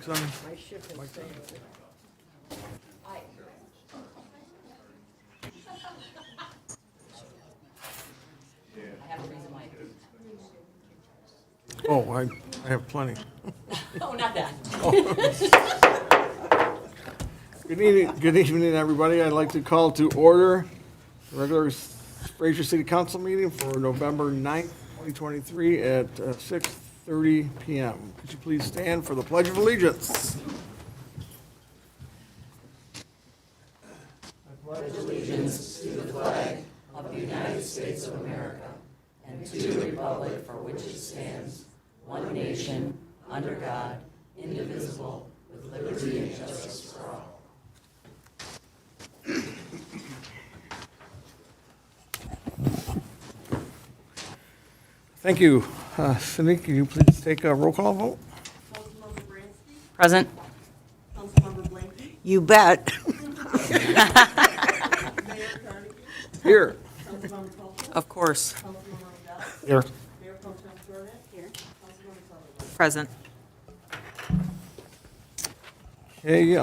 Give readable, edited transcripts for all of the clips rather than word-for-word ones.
Mike's on. My ship has sailed. Oh, I have plenty. Oh, not that. Good evening, everybody. I'd like to call to order the regular Fraser City Council meeting for November 9th, 2023 at 6:30 PM. Could you please stand for the Pledge of Allegiance? One nation, under God, indivisible, with liberty and justice for all. Thank you. Cindy, can you please take a roll call vote? Councilmember Bransky? Present. Councilmember Blanky? You bet. Mayor Carnegie? Here. Councilmember Colton? Of course. Councilmember Odell? Here. Mayor Pro Tem Jordan? Here. Councilmember Sutherland? Present. Okay,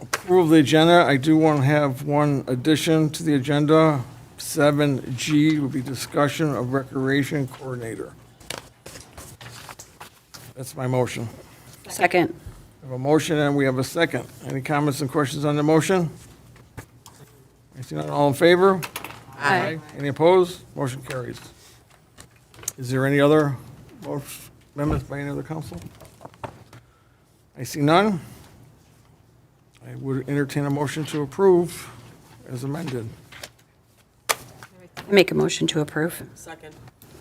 approve the agenda. I do want to have one addition to the agenda. 7G will be discussion of recreation coordinator. That's my motion. Second. We have a motion and we have a second. Any comments and questions on the motion? I see none. All in favor? Aye. Any opposed? Motion carries. Is there any other amendments by any other council? I see none. I would entertain a motion to approve as amended. Make a motion to approve Second,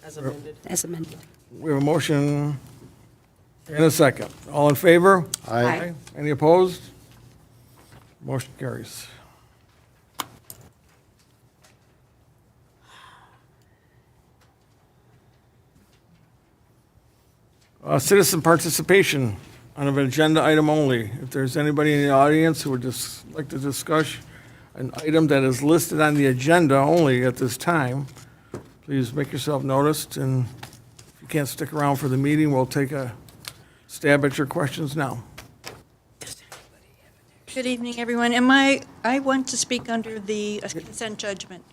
as amended. as amended. We have a motion and a second. All in favor? Aye. Any opposed? Motion carries. Citizen participation on an agenda item only. If there's anybody in the audience who would just like to discuss an item that is listed on the agenda only at this time, please make yourself noticed, and if you can't stick around for the meeting, we'll take a stab at your questions now. Good evening, everyone. I want to speak under the consent judgment,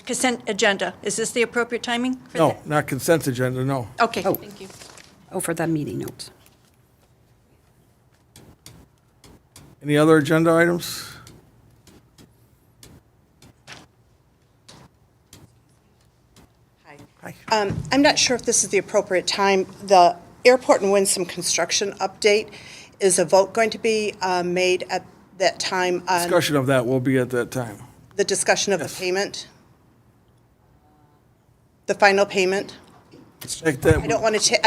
consent agenda. Is this the appropriate timing? for No, that? not consent agenda, no. Okay, Oh. thank you. Oh, for the meeting notes. Any other agenda items? Hi. I'm not sure if this is the appropriate time. The Airport and Winsome construction update, is a vote going to be made at that time on Discussion of that will be at that time. the discussion of the Yes. payment? The final payment? Check that. I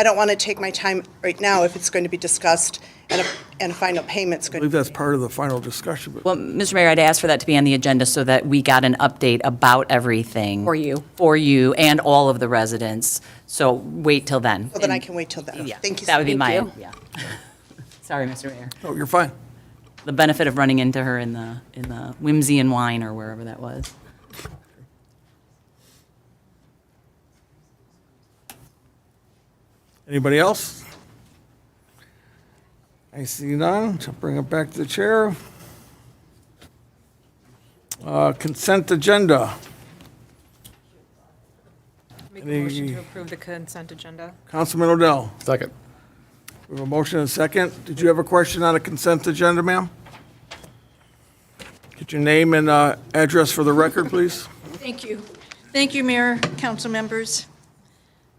don't want to take my time right now if it's going to be discussed and a final payment's I going believe to that's part of the final discussion, but Well, Mr. Mayor, I'd ask for that to be on the agenda so that we got an update about everything. For you. For you and all of the residents. So wait till then. So then I And- can wait till then. Yeah, Thank you. that would be Thank my, you. yeah. Sorry, Mr. Mayor. oh, you're fine. The benefit of running into her in the Whimsy and Wine or wherever that was. Anybody else? I see none. So bring it back to the chair. Consent agenda. Make a motion Any- to approve the consent agenda. Councilman Odell. Second. We have a motion and a second. Did you have a question on a consent agenda, ma'am? Get your name and address for the record, please. Thank you. Thank you, Mayor, council members.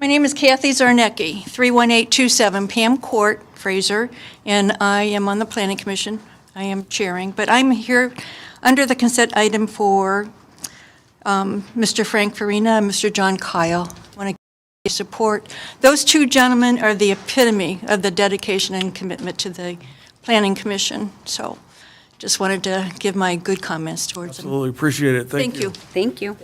My name is Kathy Zarnecki, 31827 Pam Court, Fraser, and I am on the Planning Commission. I am chairing, but I'm here under the consent item for Mr. Frank Farina and Mr. John Kyle. I want to give you support. Those two gentlemen are the epitome of the dedication and commitment to the Planning Commission, so just wanted to give my good comments towards them. Absolutely appreciate it. Thank you. Thank you.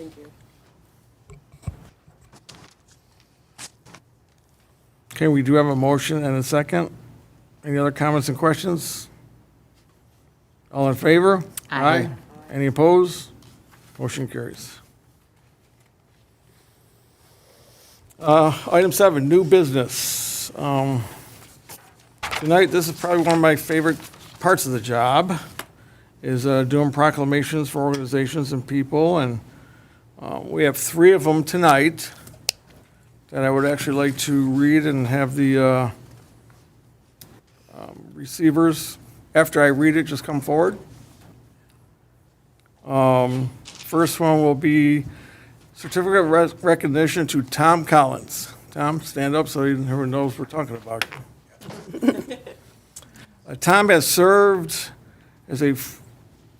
Okay, we do have a motion and a second. Any other comments and questions? All in favor? Aye. Any opposed? Motion carries. Item 7, new business. Tonight, this is probably one of my favorite parts of the job, is doing proclamations for organizations and people, and we have 3 of them tonight that I would actually like to read and have the receivers, after I read it, just come forward. First one will be certificate of recognition to Tom Collins. Tom, stand up so everyone knows we're talking about you. Tom has served as a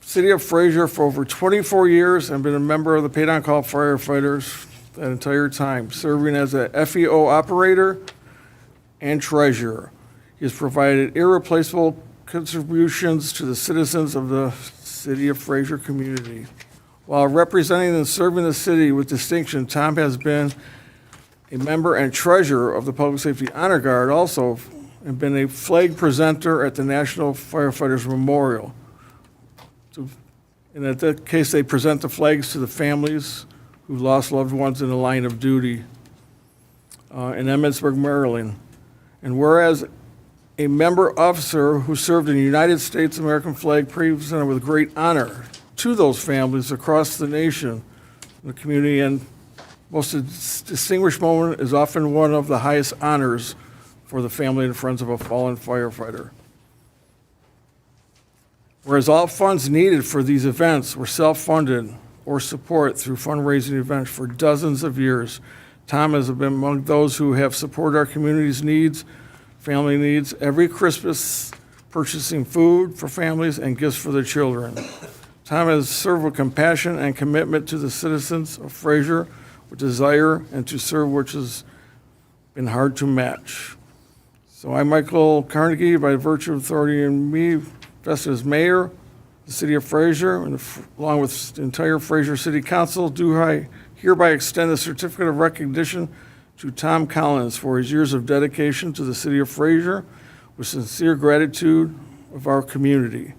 City of Fraser for over 24 years and been a member of the paid-on-call firefighters that entire time, serving as a FEO operator and treasurer. He has provided irreplaceable contributions to the citizens of the City of Fraser community. While representing and serving the city with distinction, Tom has been a member and treasurer of the Public Safety Honor Guard also, and been a flag presenter at the National Firefighters Memorial. In that case, they present the flags to the families who lost loved ones in the line of duty in Emmitsburg, Maryland. And whereas a member officer who served in the United States American flag presented with great honor to those families across the nation, the community, and most distinguished moment is often one of the highest honors for the family and friends of a fallen firefighter. Whereas all funds needed for these events were self-funded or support through fundraising events for dozens of years, Tom has been among those who have supported our community's needs, family needs, every Christmas purchasing food for families and gifts for their children. Tom has served with compassion and commitment to the citizens of Fraser with desire and to serve which has been hard to match. So I, Michael Carnegie, by virtue of authority in me, vested as mayor of the City of Fraser, and along with the entire Fraser City Council, do I hereby extend the certificate of recognition to Tom Collins for his years of dedication to the City of Fraser with sincere gratitude of our community.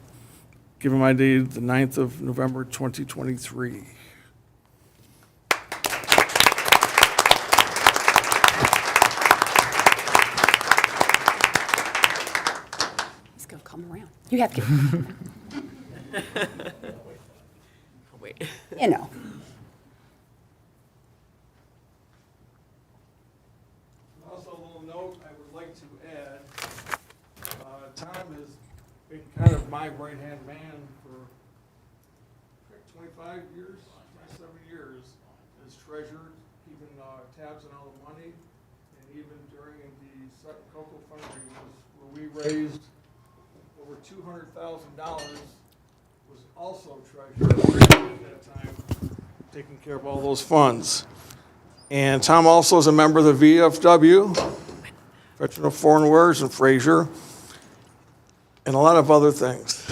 Given my date, the 9th of November, 2023. He's gonna come around. You have to, Wait. you know. Also, a little note I would like to add, Tom has been kind of my right-hand man for 25 years, 27 years, as treasurer, keeping tabs on all the money, and even during the Sutton Cocoa fundraisers, where we raised over $200,000, was also treasurer at that time, taking care of all those funds. And Tom also is a member of the VFW, Veteran of Foreign Wars in Fraser, and a lot of other things.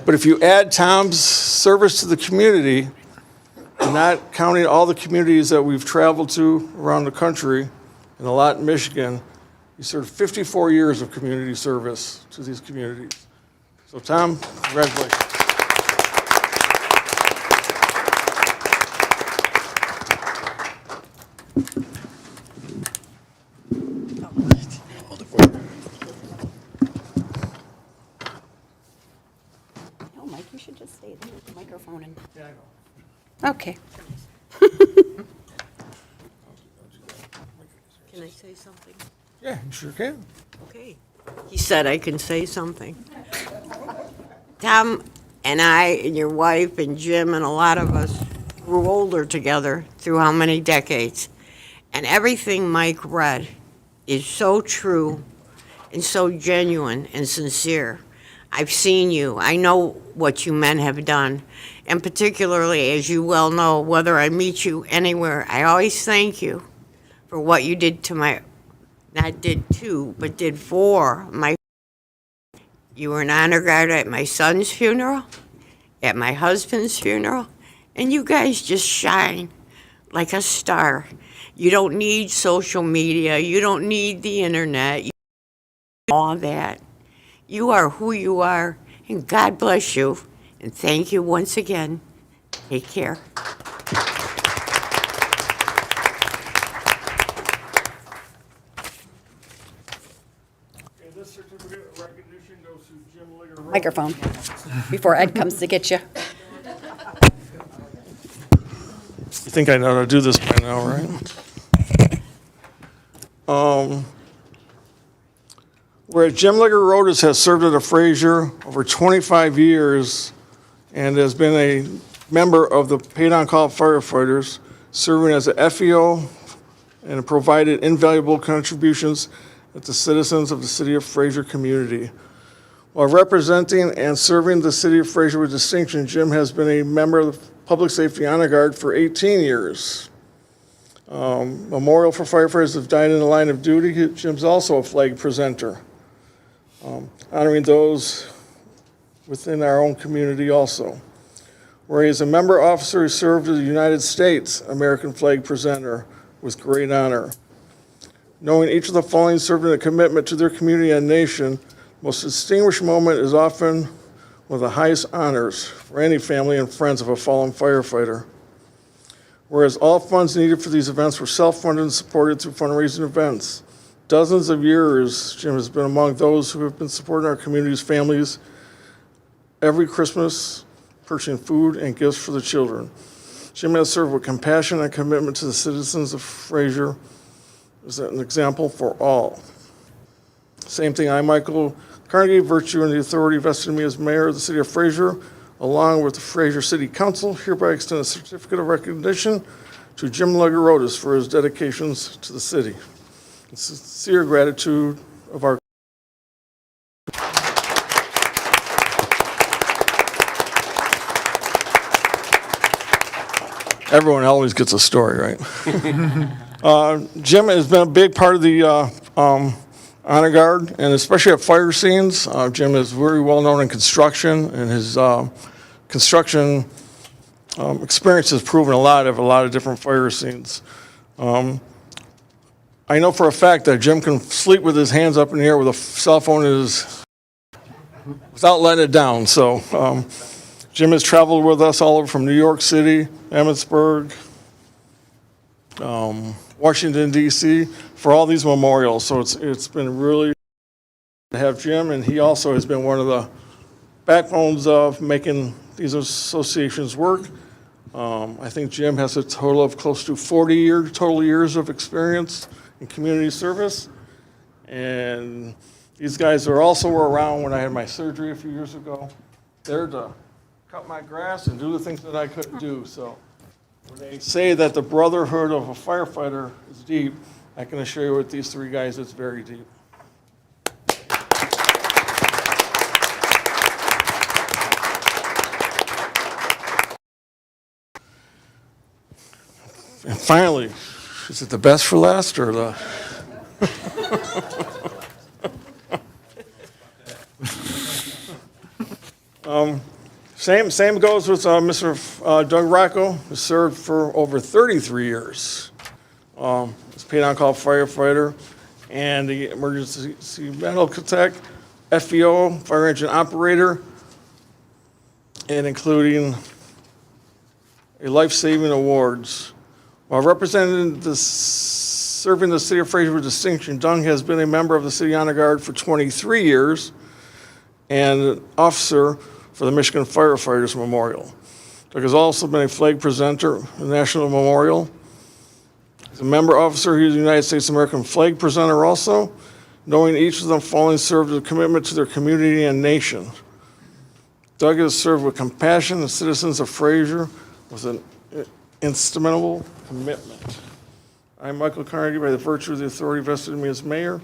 But if you add Tom's service to the community, not counting all the communities that we've traveled to around the country, and a lot in Michigan, he served 54 years of community service to these communities. So Tom, congratulations. No, Mike, you should just stay there with the microphone and, Yeah, I know. okay. Can I say something? Yeah, you sure can. Okay. He said I can say something. Tom and I and your wife and Jim and a lot of us grew older together through how many decades. And everything Mike read is so true and so genuine and sincere. I've seen you. I know what you men have done. And particularly, as you well know, whether I meet you anywhere, I always thank you for what you did to my, not did to, but did for my. You were an honor guard at my son's funeral, at my husband's funeral, and you guys just shine like a star. You don't need social media. You don't need the internet. You don't need all that. You are who you are, and God bless you. And thank you once again. Take care. Okay, this certificate of recognition goes to Jim Ligger. Microphone, before Ed comes to get you. You think I know how to do this by now, right? Whereas Jim Ligger Road has served at Fraser over 25 years and has been a member of the paid-on-call firefighters, serving as a FEO and provided invaluable contributions to the citizens of the City of Fraser community. While representing and serving the City of Fraser with distinction, Jim has been a member of the Public Safety Honor Guard for 18 years. Memorial for firefighters who have died in the line of duty. Jim's also a flag presenter, honoring those within our own community also. Where he is a member officer who served as the United States American flag presenter with great honor. Knowing each of the following served in a commitment to their community and nation, the most distinguished moment is often one of the highest honors for any family and friends of a fallen firefighter. Whereas all funds needed for these events were self-funded and supported through fundraising events. Dozens of years, Jim has been among those who have been supporting our community's families every Christmas, purchasing food and gifts for the children. Jim has served with compassion and commitment to the citizens of Fraser as an example for all. Same thing, I, Michael Carnegie, virtue and the authority vested in me as mayor of the City of Fraser, along with the Fraser City Council, hereby extend a certificate of recognition to Jim Ligger Rodas for his dedications to the city. In sincere gratitude of our Everyone always gets a story, right? Jim has been a big part of the Honor Guard, and especially at fire scenes. Jim is very well known in construction, and his construction experience has proven a lot of different fire scenes. I know for a fact that Jim can sleep with his hands up in the air with a cell phone without letting it down. So Jim has traveled with us all over from New York City, Emmitsburg, Washington, D.C., for all these memorials. So it's been really to have Jim, and he also has been one of the backbones of making these associations work. I think Jim has a total of close to 40 total years of experience in community service. And these guys were around when I had my surgery a few years ago. There to cut my grass and do the things that I couldn't do. So when they say that the brotherhood of a firefighter is deep, I can assure you with these three guys, it's very deep. And finally, is it the best for last or the? Same goes with Mr. Doug Rocco, who served for over 33 years. As paid-on-call firefighter and the emergency medical tech, FEO, fire engine operator, and including a life-saving awards. While representing serving the City of Fraser with distinction, Doug has been a member of the City Honor Guard for 23 years and an officer for the Michigan Firefighters Memorial. Doug has also been a flag presenter at the National Memorial. He's a member officer, he's a United States American flag presenter also, knowing each of them falling served with a commitment to their community and nation. Doug has served with compassion the citizens of Fraser with an instrumental commitment. I'm Michael Carnegie, by the virtue of the authority vested in me as mayor,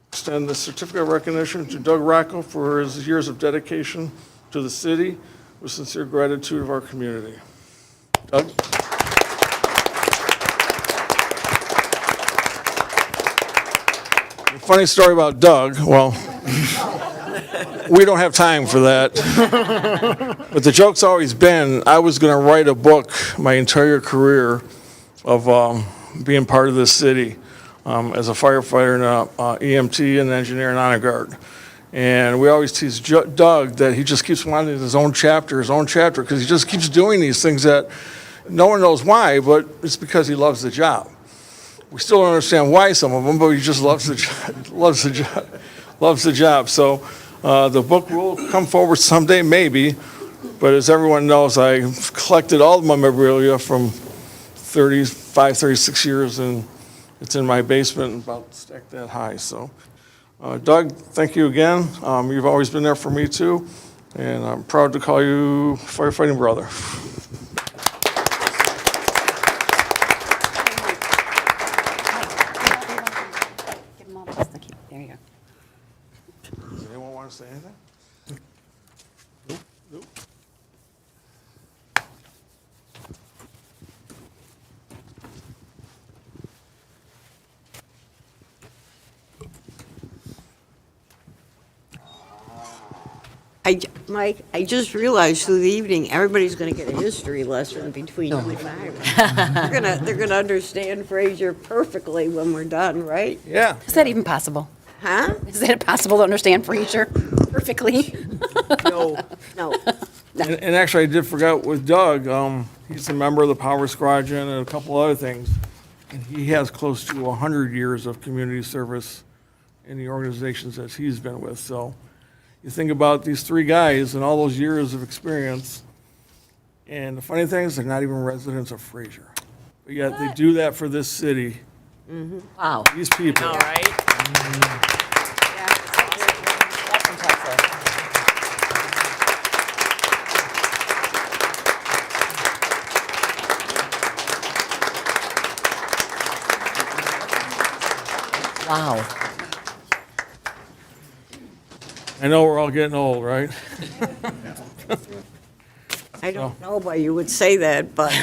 extend the certificate of recognition to Doug Rocco for his years of dedication to the city with sincere gratitude of our community. Doug? Funny story about Doug, well, we don't have time for that. But the joke's always been, I was going to write a book my entire career of being part of this city as a firefighter and a EMT and engineer and honor guard. And we always tease Doug that he just keeps wanting his own chapter, because he just keeps doing these things that no one knows why, but it's because he loves the job. We still don't understand why some of them, but he just loves loves the job, loves the job. So the book will come forward someday, maybe. But as everyone knows, I collected all of my memorabilia from 35, 36 years, and it's in my basement, and about stacked that high. So, Doug, thank you again. You've always been there for me too, and I'm proud to call you firefighting brother. Give them all the key. There you go. Does anyone want to say anything? Nope. Mike, I just realized through the evening, everybody's going to get a history lesson between you and I. They're gonna understand Fraser perfectly when we're done, right? Yeah. Is that even possible? Huh? Is that possible to understand Fraser perfectly? No. And actually, I did forget with Doug, he's a member of the Power Squadron and a couple other things. And he has close to 100 years of community service in the organizations that he's been with. So you think about these three guys and all those years of experience. And the funny thing is, they're not even residents of Fraser. But yet they do that for this city. Wow. These people. All right. That's impressive. Wow. I know we're all getting old, right? I don't know why you would say that, but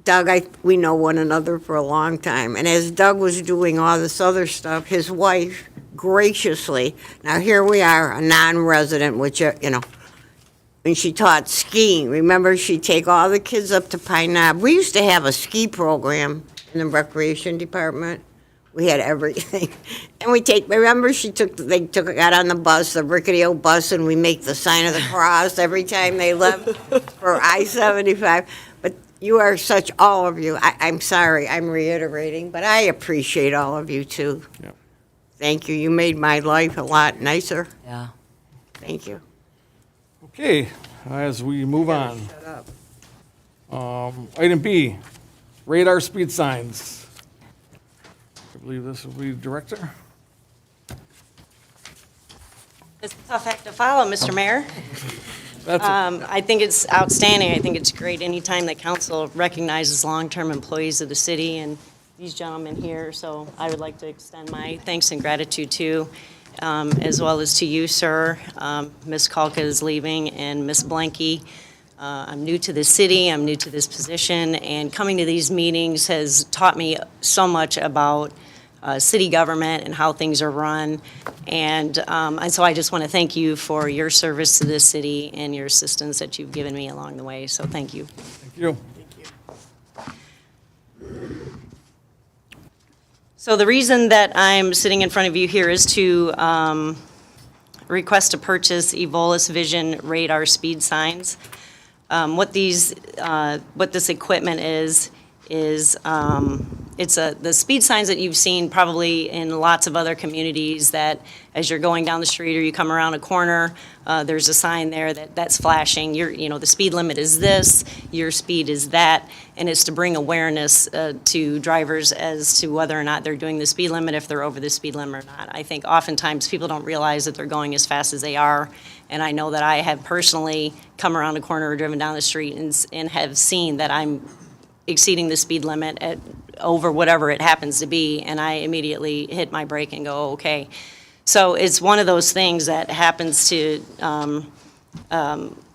Doug, we know one another for a long time. And as Doug was doing all this other stuff, his wife graciously, now here we are, a non-resident, which, when she taught skiing, remember she'd take all the kids up to Pine Knob. We used to have a ski program in the recreation department. We had everything. And remember got on the bus, the rickety old bus, and we make the sign of the cross every time they left for I-75. But you are all of you, I'm sorry, I'm reiterating, but I appreciate all of you too. Yep. Thank you. You made my life a lot nicer. Yeah. Thank you. Okay, as we move on. Shut up. Item B, radar speed signs. I believe this will be Director. It's a tough act to follow, Mr. Mayor. That's I think it's outstanding. I think it's great anytime that council recognizes long-term employees of the city and these gentlemen here. So I would like to extend my thanks and gratitude to, as well as to you, sir. Ms. Kalka is leaving, and Ms. Blanky. I'm new to this city, I'm new to this position, and coming to these meetings has taught me so much about city government and how things are run. And so I just want to thank you for your service to this city and your assistance that you've given me along the way. So thank you. Thank you. So the reason that I'm sitting in front of you here is to request to purchase Evolus Vision radar speed signs. What this equipment is the speed signs that you've seen probably in lots of other communities, that as you're going down the street or you come around a corner, there's a sign there that's flashing. The speed limit is this, your speed is that, and it's to bring awareness to drivers as to whether or not they're doing the speed limit, if they're over the speed limit or not. I think oftentimes people don't realize that they're going as fast as they are, and I know that I have personally come around a corner or driven down the street and have seen that I'm exceeding the speed limit over whatever it happens to be, and I immediately hit my brake and go, okay. So it's one of those things that happens to,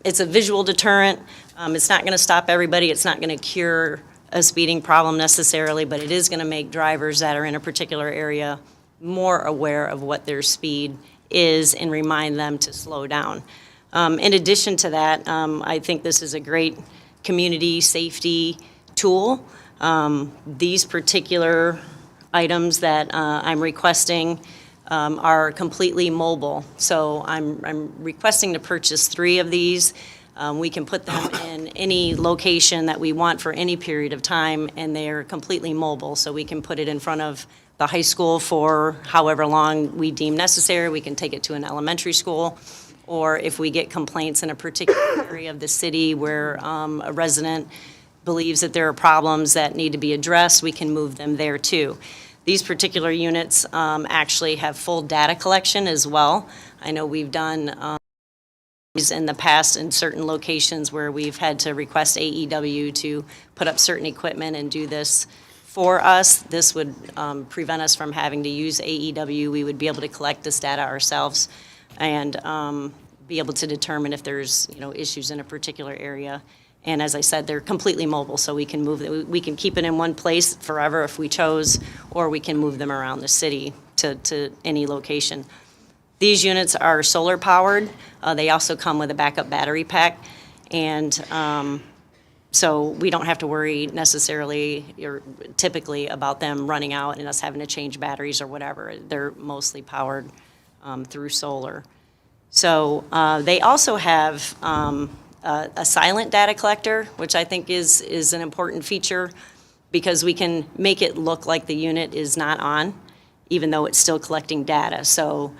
it's a visual deterrent. It's not going to stop everybody. It's not going to cure a speeding problem necessarily, but it is going to make drivers that are in a particular area more aware of what their speed is and remind them to slow down. In addition to that, I think this is a great community safety tool. These particular items that I'm requesting are completely mobile. So I'm requesting to purchase 3 of these. We can put them in any location that we want for any period of time, and they're completely mobile. So we can put it in front of the high school for however long we deem necessary. We can take it to an elementary school. Or if we get complaints in a particular area of the city where a resident believes that there are problems that need to be addressed, we can move them there too. These particular units actually have full data collection as well. I know we've done in the past in certain locations where we've had to request AEW to put up certain equipment and do this for us. This would prevent us from having to use AEW. We would be able to collect this data ourselves and be able to determine if there's, issues in a particular area. And as I said, they're completely mobile, so we can move it. We can keep it in one place forever if we chose, or we can move them around the city to any location. These units are solar powered. They also come with a backup battery pack, and so we don't have to worry necessarily or typically about them running out and us having to change batteries or whatever. They're mostly powered through solar. So they also have a silent data collector, which I think is an important feature because we can make it look like the unit is not on, even though it's still collecting data. So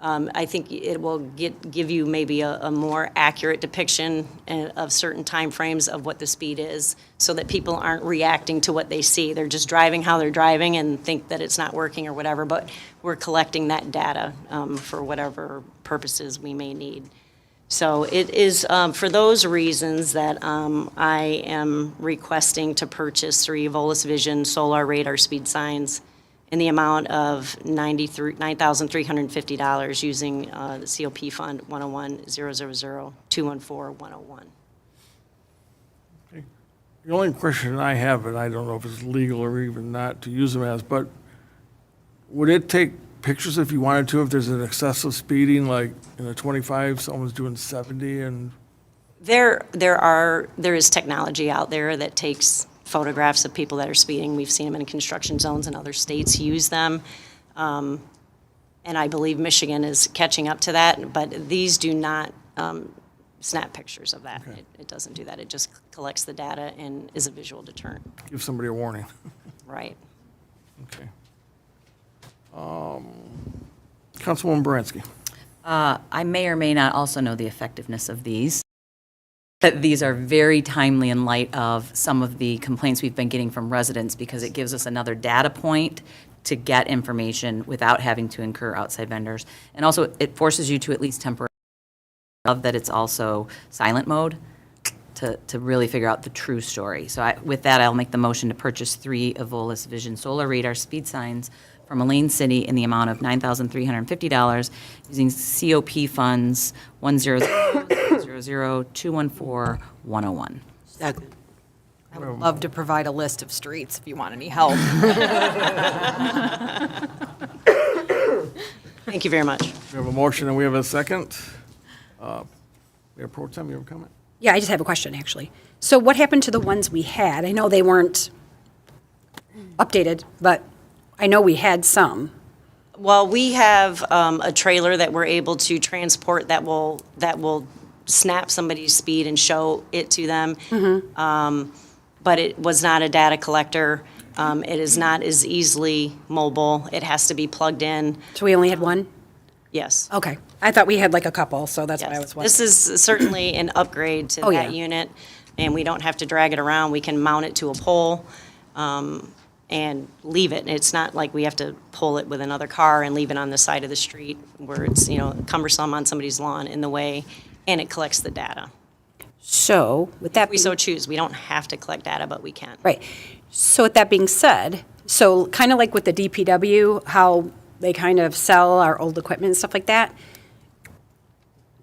I think it will give you maybe a more accurate depiction of certain timeframes of what the speed is so that people aren't reacting to what they see. They're just driving how they're driving and think that it's not working or whatever, but we're collecting that data for whatever purposes we may need. So it is for those reasons that I am requesting to purchase 3 Volus Vision solar radar speed signs in the amount of $9,350 using the COP Fund 101-000-214-101. The only question I have, and I don't know if it's legal or even not to use them as, but would it take pictures if you wanted to, if there's an excessive speeding, like in a 25, someone's doing 70 and? There is technology out there that takes photographs of people that are speeding. We've seen them in construction zones and other states use them. And I believe Michigan is catching up to that, but these do not snap pictures of that. Okay. It doesn't do that. It just collects the data and is a visual deterrent. Give somebody a warning. Right. Okay. Councilwoman Baranski. I may or may not also know the effectiveness of these. But these are very timely in light of some of the complaints we've been getting from residents because it gives us another data point to get information without having to incur outside vendors. And also, it forces you to at least temporarily love that it's also silent mode to really figure out the true story. So with that, I'll make the motion to purchase 3 Volus Vision solar radar speed signs from Elaine City in the amount of $9,350 using COP funds 100-214-101. Second. I would love to provide a list of streets if you want any help. Thank you very much. We have a motion and we have a second. Mayor Pro Tem, you have a comment? Yeah, I just have a question, actually. So what happened to the ones we had? I know they weren't updated, but I know we had some. Well, we have a trailer that we're able to transport that will snap somebody's speed and show it to them. But it was not a data collector. It is not as easily mobile. It has to be plugged in. So we only had one? Yes. Okay. I thought we had like a couple, so that's what I Yes. was wondering. This is certainly an upgrade to Oh, that yeah. unit, and we don't have to drag it around. We can mount it to a pole and leave it. It's not like we have to pull it with another car and leave it on the side of the street where it's, cumbersome on somebody's lawn in the way, and it collects the data. So with that If we being, so choose. We don't have to collect data, but we can. right. So with that being said, so kind of like with the DPW, how they kind of sell our old equipment and stuff like that,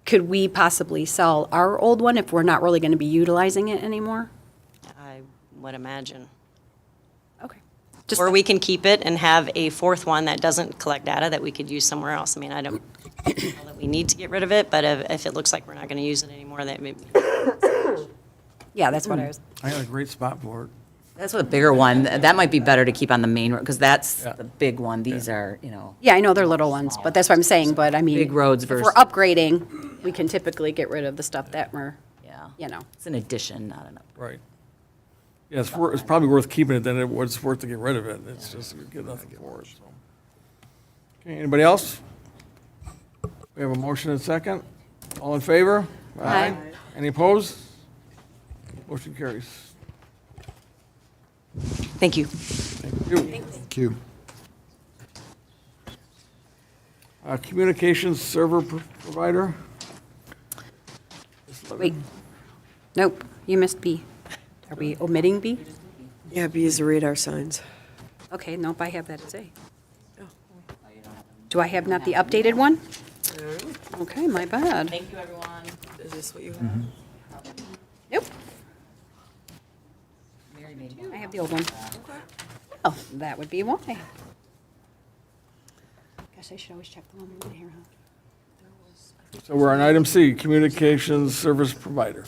could we possibly sell our old one if we're not really going to be utilizing it anymore? I would imagine. Okay. Or we can keep it and have a 4th one that doesn't collect data that we could use somewhere else. I mean, I don't know that we need to get rid of it, but if it looks like we're not going to use it anymore, that may. Yeah, that's what I was. I got a great spot for it. That's a bigger one. That might be better to keep on the main road because that's Yeah. the big one. These are, Yeah, I know they're little ones, but that's what I'm saying, but I mean. Big roads If versus- we're upgrading, we can typically get rid of the stuff that we're, yeah. you know. It's an addition, not an upgrade. Right. Yeah, it's probably worth keeping it than it's worth to get rid of it. It's just, you get nothing for it, so. Okay, anybody else? We have a motion and second. All in favor? Aye. Any opposed? Motion carries. Thank you. Thank you. Thank you. Communications server provider? Wait, nope, you missed B. Are we omitting B? Yeah, B is the radar signs. Okay, nope, I have that as A. Do I have not the updated one? Okay, my bad. Thank you, everyone. Is this what you have? Nope, Mary made I have the old one. Oh, that would be why. Gosh, I should always check the one in here, huh? So we're on item C, communications service provider.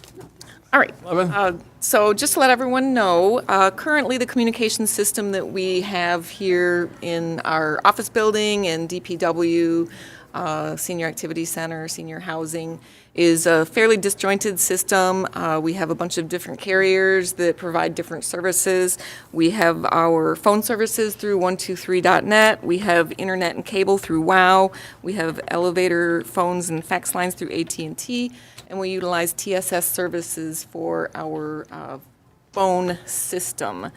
All right. Levin? So just to let everyone know, currently the communication system that we have here in our office building and DPW, Senior Activity Center, senior housing, is a fairly disjointed system. We have a bunch of different carriers that provide different services. We have our phone services through 123.net. We have internet and cable through WOW. We have elevator phones and fax lines through AT&T. And we utilize TSS services for our phone system.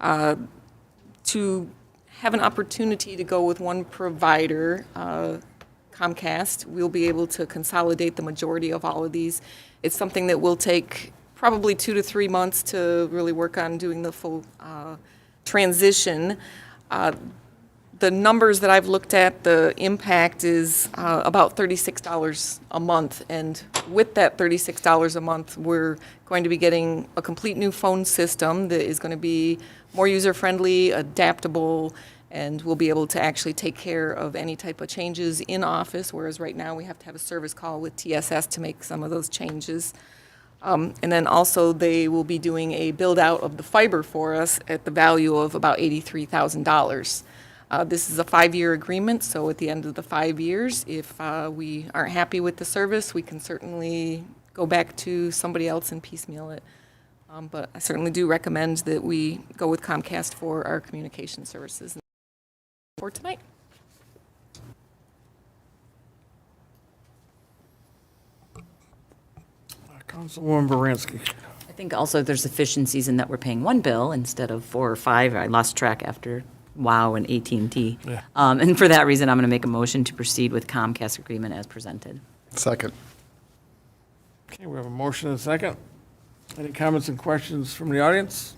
To have an opportunity to go with one provider, Comcast, we'll be able to consolidate the majority of all of these. It's something that will take probably 2 to 3 months to really work on doing the full transition. The numbers that I've looked at, the impact is about $36 a month. And with that $36 a month, we're going to be getting a complete new phone system that is going to be more user-friendly, adaptable, and we'll be able to actually take care of any type of changes in office, whereas right now we have to have a service call with TSS to make some of those changes. And then also they will be doing a build-out of the fiber for us at the value of about $83,000. This is a 5-year agreement, so at the end of the 5 years, if we aren't happy with the service, we can certainly go back to somebody else and piecemeal it. But I certainly do recommend that we go with Comcast for our communication services for tonight. Councilwoman Baranski. I think also there's efficiencies in that we're paying one bill instead of 4 or 5. I lost track after WOW and AT&T. Yeah. And for that reason, I'm going to make a motion to proceed with Comcast agreement as presented. Second. Okay, we have a motion and a second. Any comments and questions from the audience?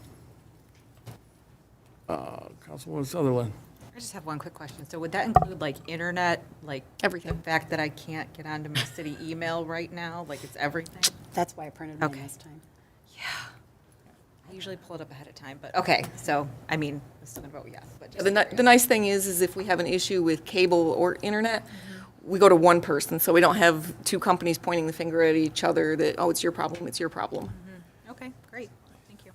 Councilwoman Sutherland. I just have one quick question. So would that include like internet, like Everything. the fact that I can't get onto my city email right now? Like it's everything? That's why I printed mine Okay. last time. I usually pull it up ahead of time, but okay. So, I mean, I'm still gonna vote yes, but just. The nice thing is if we have an issue with cable or internet, we go to one person, so we don't have 2 companies pointing the finger at each other that, oh, it's your problem, it's your problem. Okay, great. Thank you.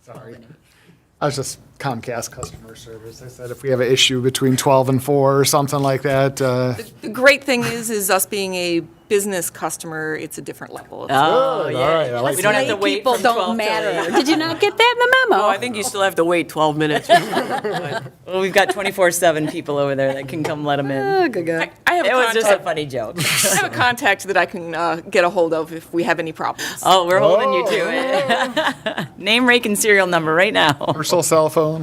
Sorry. I was just Comcast customer service. I said if we have an issue between 12 and 4 or something like that, The great thing is us being a business customer, it's a different level. Good, all right, I like We don't have that. to wait People from 12 don't till matter. Did you not get that in the memo? Oh, I think you still have to wait 12 minutes. Well, we've got 24/7 people over there that can come let them in. Good guy. I have It a was just a contact, funny joke. I have a contact that I can get a hold of if we have any problems. Oh, we're holding you to it. Name, rake, and serial number right now. Personal cell phone.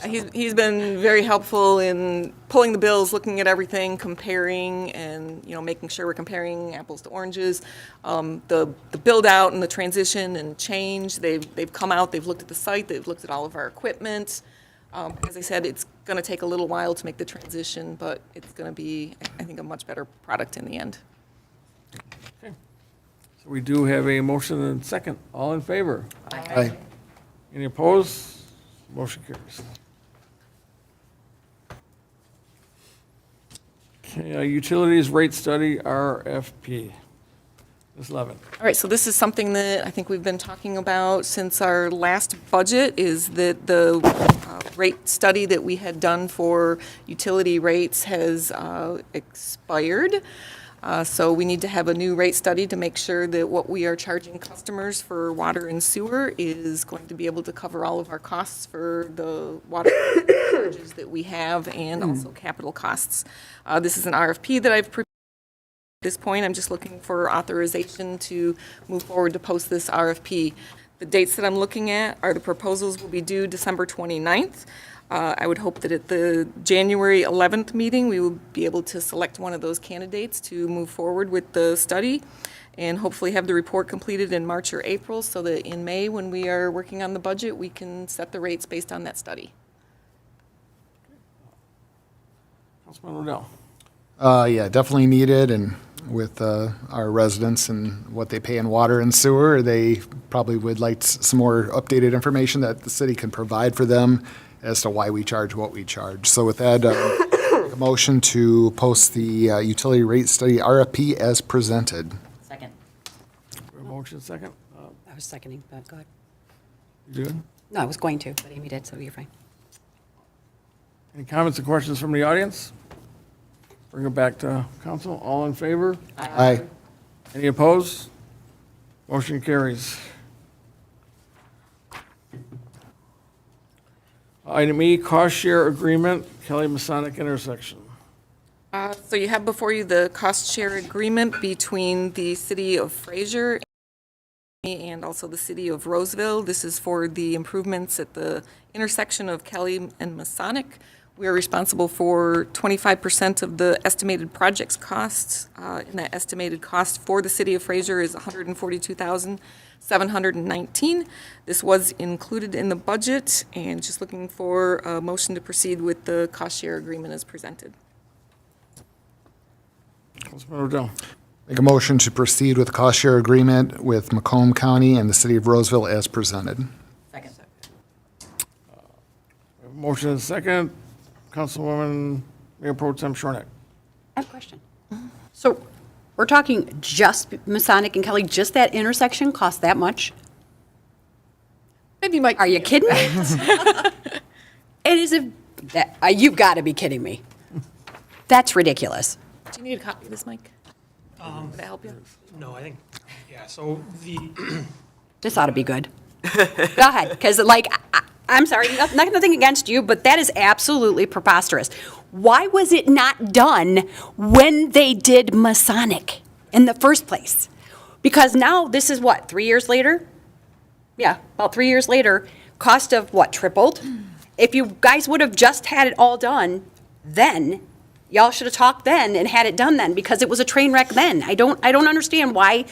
He's been very helpful in pulling the bills, looking at everything, comparing, and, you know, making sure we're comparing apples to oranges. The build out and the transition and change, they've come out, they've looked at the site, they've looked at all of our equipment. As I said, it's going to take a little while to make the transition, but it's going to be, I think, a much better product in the end. So we do have a motion and second. All in favor? Aye. Any opposed? Motion carries. Okay, utilities rate study, RFP. Ms. Levin. All right, so this is something that I think we've been talking about since our last budget, is that the rate study that we had done for utility rates has expired. So we need to have a new rate study to make sure that what we are charging customers for water and sewer is going to be able to cover all of our costs for the water charges that we have and also capital costs. This is an RFP that I've prepared. At this point, I'm just looking for authorization to move forward to post this RFP. The dates that I'm looking at are the proposals will be due December 29th. I would hope that at the January 11th meeting, we will be able to select one of those candidates to move forward with the study and hopefully have the report completed in March or April so that in May, when we are working on the budget, we can set the rates based on that study. Councilman Riddell. Yeah, definitely needed, and with our residents and what they pay in water and sewer, they probably would like some more updated information that the city can provide for them as to why we charge what we charge. So with that, a motion to post the utility rate study RFP as presented. Second. Motion second. I was seconding, but go ahead. You good? No, I was going to, but Amy did, so you're fine. Any comments or questions from the audience? Bring it back to council. All in favor? Aye. Any opposed? Motion carries. Item E, cost share agreement, Kelly Masonic intersection. So you have before you the cost share agreement between the City of Fraser and also the City of Roseville. This is for the improvements at the intersection of Kelly and Masonic. We are responsible for 25% of the estimated project's costs, and that estimated cost for the City of Fraser is $142,719. This was included in the budget, and just looking for a motion to proceed with the cost share agreement as presented. Councilman Riddell. Make a motion to proceed with the cost share agreement with Macomb County and the City of Roseville as presented. Second. Motion and second. Councilwoman Mayor Pro Tem Shornack. I have a question. So we're talking just Masonic and Kelly, just that intersection costs that much? Maybe Mike. Are you kidding me? It is you've got to be kidding me. That's ridiculous. Do you need a copy of this, Mike? Would that help you? No, I think, yeah, so This ought to be good. Go ahead, because I'm sorry, nothing against you, but that is absolutely preposterous. Why was it not done when they did Masonic in the first place? Because now this is what, 3 years later? Yeah, about 3 years later, cost of what, tripled? If you guys would have just had it all done then, y'all should have talked then and had it done then, because it was a train wreck then. I don't understand why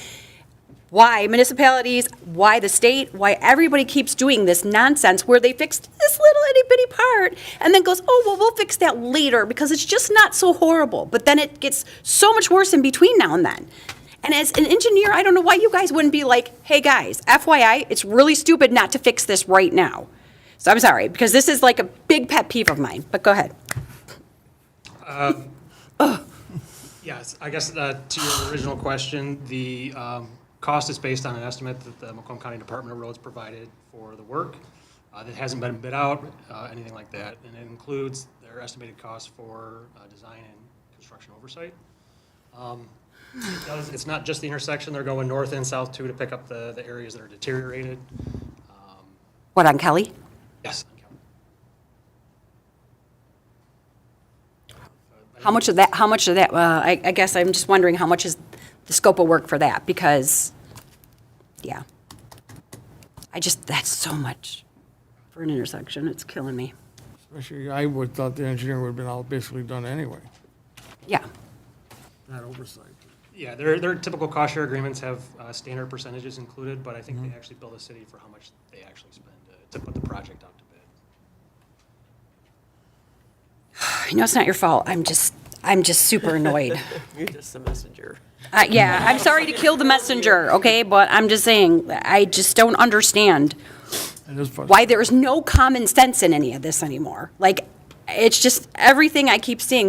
municipalities, why the state, why everybody keeps doing this nonsense where they fixed this little itty bitty part and then goes, oh, well, we'll fix that later because it's just not so horrible. But then it gets so much worse in between now and then. And as an engineer, I don't know why you guys wouldn't be like, hey guys, FYI, it's really stupid not to fix this right now. So I'm sorry, because this is like a big pet peeve of mine, but go ahead. yes, I guess to your original question, the cost is based on an estimate that the Macomb County Department of Roads provided for the work. That hasn't been bid out, anything like that, and it includes their estimated cost for design and construction oversight. It's not just the intersection, they're going north and south too to pick up the areas that are deteriorated. What, on Kelly? Yes. How much of that, I guess I'm just wondering how much is the scope of work for that, because, yeah. That's so much for an intersection, it's killing me. Especially, I would thought the engineering would have been all basically done anyway. Yeah. Not oversight. Yeah, their typical cost share agreements have standard percentages included, but I think they actually bill the city for how much they actually spend to put the project out to bid. I know it's not your fault, I'm just super annoyed. You're just the messenger. Yeah, I'm sorry to kill the messenger, okay, but I'm just saying, I just don't understand It is frustrating. why there is no common sense in any of this anymore. Like, it's just everything I keep seeing.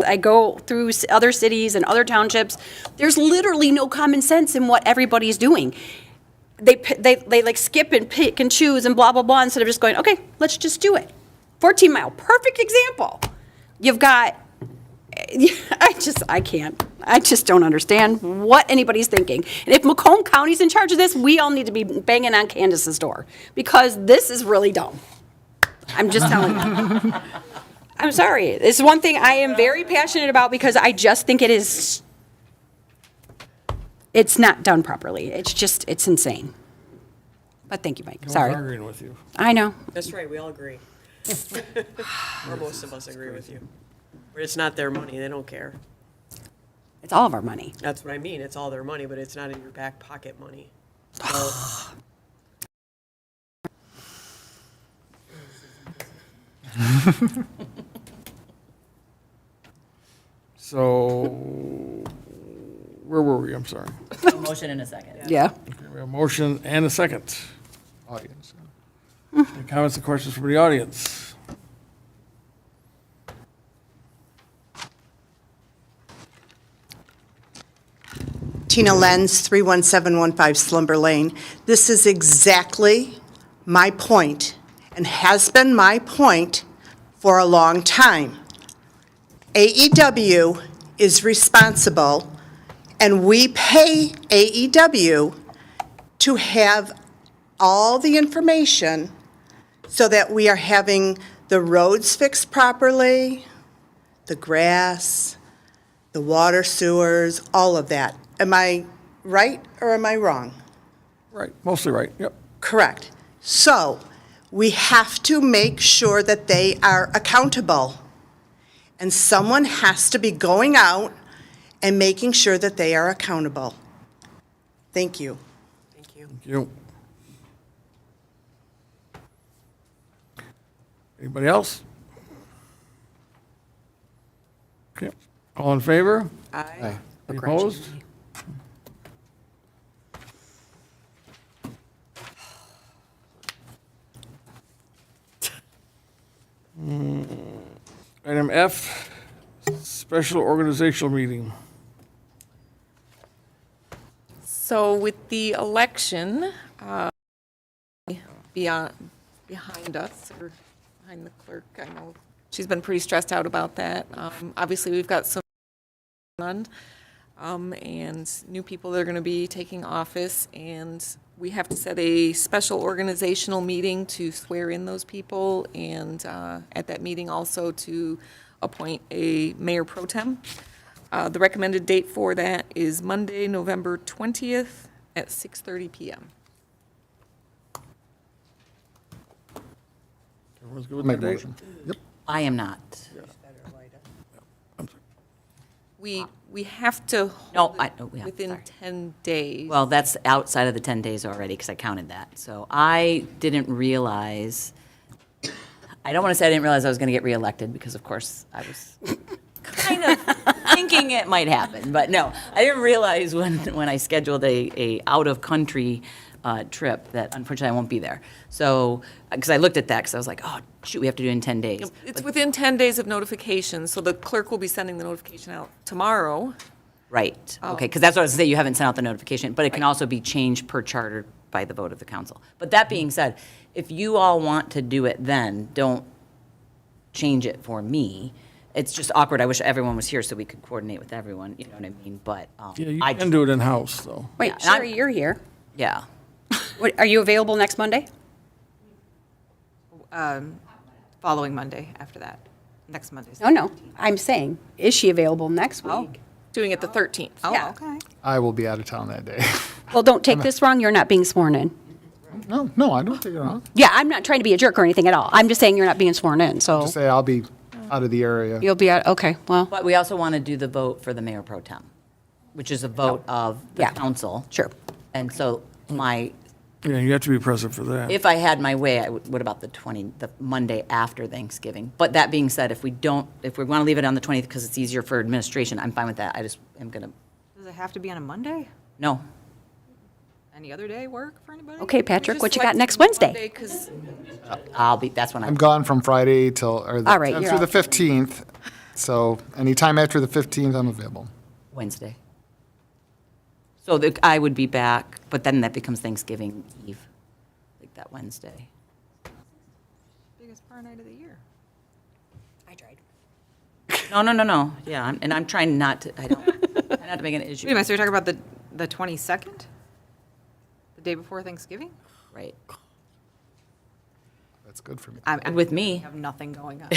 I go through other cities and other townships, there's literally no common sense in what everybody's doing. They like skip and pick and choose and blah, blah, blah, instead of just going, okay, let's just do it. 14 Mile, perfect example. You've got, I can't. I just don't understand what anybody's thinking. And if Macomb County's in charge of this, we all need to be banging on Candace's door, because this is really dumb. I'm just telling you. I'm sorry. It's one thing I am very passionate about, because I just think it's not done properly. It's insane. But thank you, Mike. No one's Sorry. arguing with you. I know. That's right, we all agree. Or most of us agree with you. It's not their money, they don't care. It's all of our money. That's what I mean, it's all their money, but it's not in your back pocket money. So, So, where were we? I'm sorry. A motion in a second. Yeah. Okay, we have a motion and a second. Audience. Any comments or questions from the audience? Tina Lenz, 31715 Slumber Lane. This is exactly my point, and has been my point for a long time. AEW is responsible, and we pay AEW to have all the information so that we are having the roads fixed properly, the grass, the water sewers, all of that. Am I right or am I wrong? Right, mostly right, yep. Correct. So we have to make sure that they are accountable. And someone has to be going out and making sure that they are accountable. Thank you. thank you. Thank you. Anybody else? Okay, all in favor? Aye. Any opposed? Item F, special organizational meeting. So with the election behind us, or behind the clerk, I know she's been pretty stressed out about that. Obviously, we've got some on, and new people that are going to be taking office, and we have to set a special organizational meeting to swear in those people, and at that meeting also to appoint a mayor pro tem. The recommended date for that is Monday, November 20th at 6:30 PM. Everyone's good with Make that a date? motion. Yep. I am not. We have to No, hold I- it oh, yeah, within sorry. 10 days. Well, that's outside of the 10 days already, because I counted that. So I didn't realize, I don't want to say I didn't realize I was going to get reelected, because of course I was kind of thinking it might happen. But no, I didn't realize when I scheduled a out-of-country trip that unfortunately I won't be there. So, because I looked at that, because I was like, oh, shoot, we have to do it in 10 days. It's within 10 days of notification, so the clerk will be sending the notification out tomorrow. Right, okay, because that's what I was saying, you haven't sent out the notification, but it can also be changed per charter by the vote of the council. But that being said, if you all want to do it then, don't change it for me. It's just awkward, I wish everyone was here so we could coordinate with everyone, you know what I mean, but, Yeah, you I can do it in-house, though. Wait, Yeah, and I'm- Sherry, you're here. yeah. What, are you available next Monday? Following Monday after that, next Monday. No. I'm saying, is she available next Oh. week? Doing it the 13th. Oh, Yeah. okay. I will be out of town that day. Well, don't take this wrong, you're not being sworn in. No, I don't take it wrong. Yeah, I'm not trying to be a jerk or anything at all. I'm just saying you're not being sworn in, so Just say I'll be out of the area. you'll be out, okay, well, But we also want to do the vote for the mayor pro tem, which is a vote of the Yeah. council. sure. And so Yeah, you have to be present for that. if I had my way, what about the Monday after Thanksgiving? But that being said, if we want to leave it on the 20th because it's easier for administration, I'm fine with that. I just am going to, Does it have to be on a Monday? no. Any other day work for anybody? Okay, Patrick, what you got next Wednesday? Because That's when I'm gone from Friday till, or All right, the you're 10th through the out. 15th. So anytime after the 15th, I'm available. Wednesday. So I would be back, but then that becomes Thanksgiving Eve, like that Wednesday. Biggest bar night of the year. I tried. No. Yeah, and I'm trying not to, I Try not to make an issue. Wait a minute, so you're talking about the 22nd? The day before Thanksgiving? Right. That's good for me. I'm With me. have nothing going on.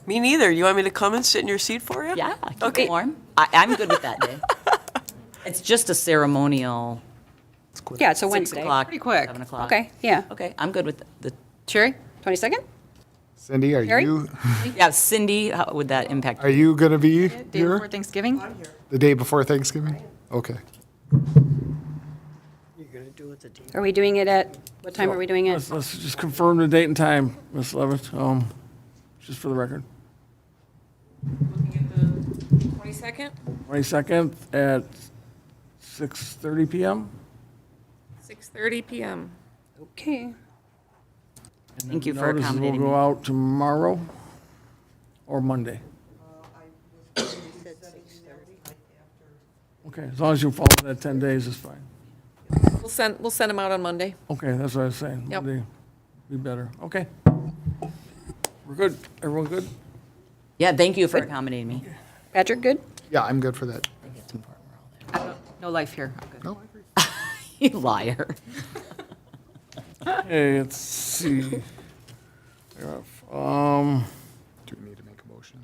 Me neither. You want me to come and sit in your seat for you? Yeah, keep Okay. it warm. I'm good with that day. It's just a ceremonial, Yeah, it's a 6 Wednesday. o'clock, Pretty quick. 7 o'clock. Okay, yeah. Okay, I'm good with the, Sherry? 22nd? Cindy, are Harry? you, yeah, Cindy, how would that impact? are you going to be Day here before Thanksgiving? the day before Thanksgiving? Okay. You're going to do it the day. Are we doing it at, what time are we doing it? Let's just confirm the date and time, Ms. Levitt, just for the record. Looking at the 22nd, 22nd at 6:30 PM? 6:30 PM. Okay. Thank you for Notices accommodating will me. go out tomorrow or Monday. Okay, as long as you follow that 10 days is fine. We'll send them out on Monday. Okay, that's what I was saying. Yep. Monday be better. Okay. We're good. Everyone good? Yeah, thank you for accommodating me. Patrick, good? Yeah, I'm good for that. No life here. I'm good. No? You liar. Hey, let's see. Do we need to make a motion?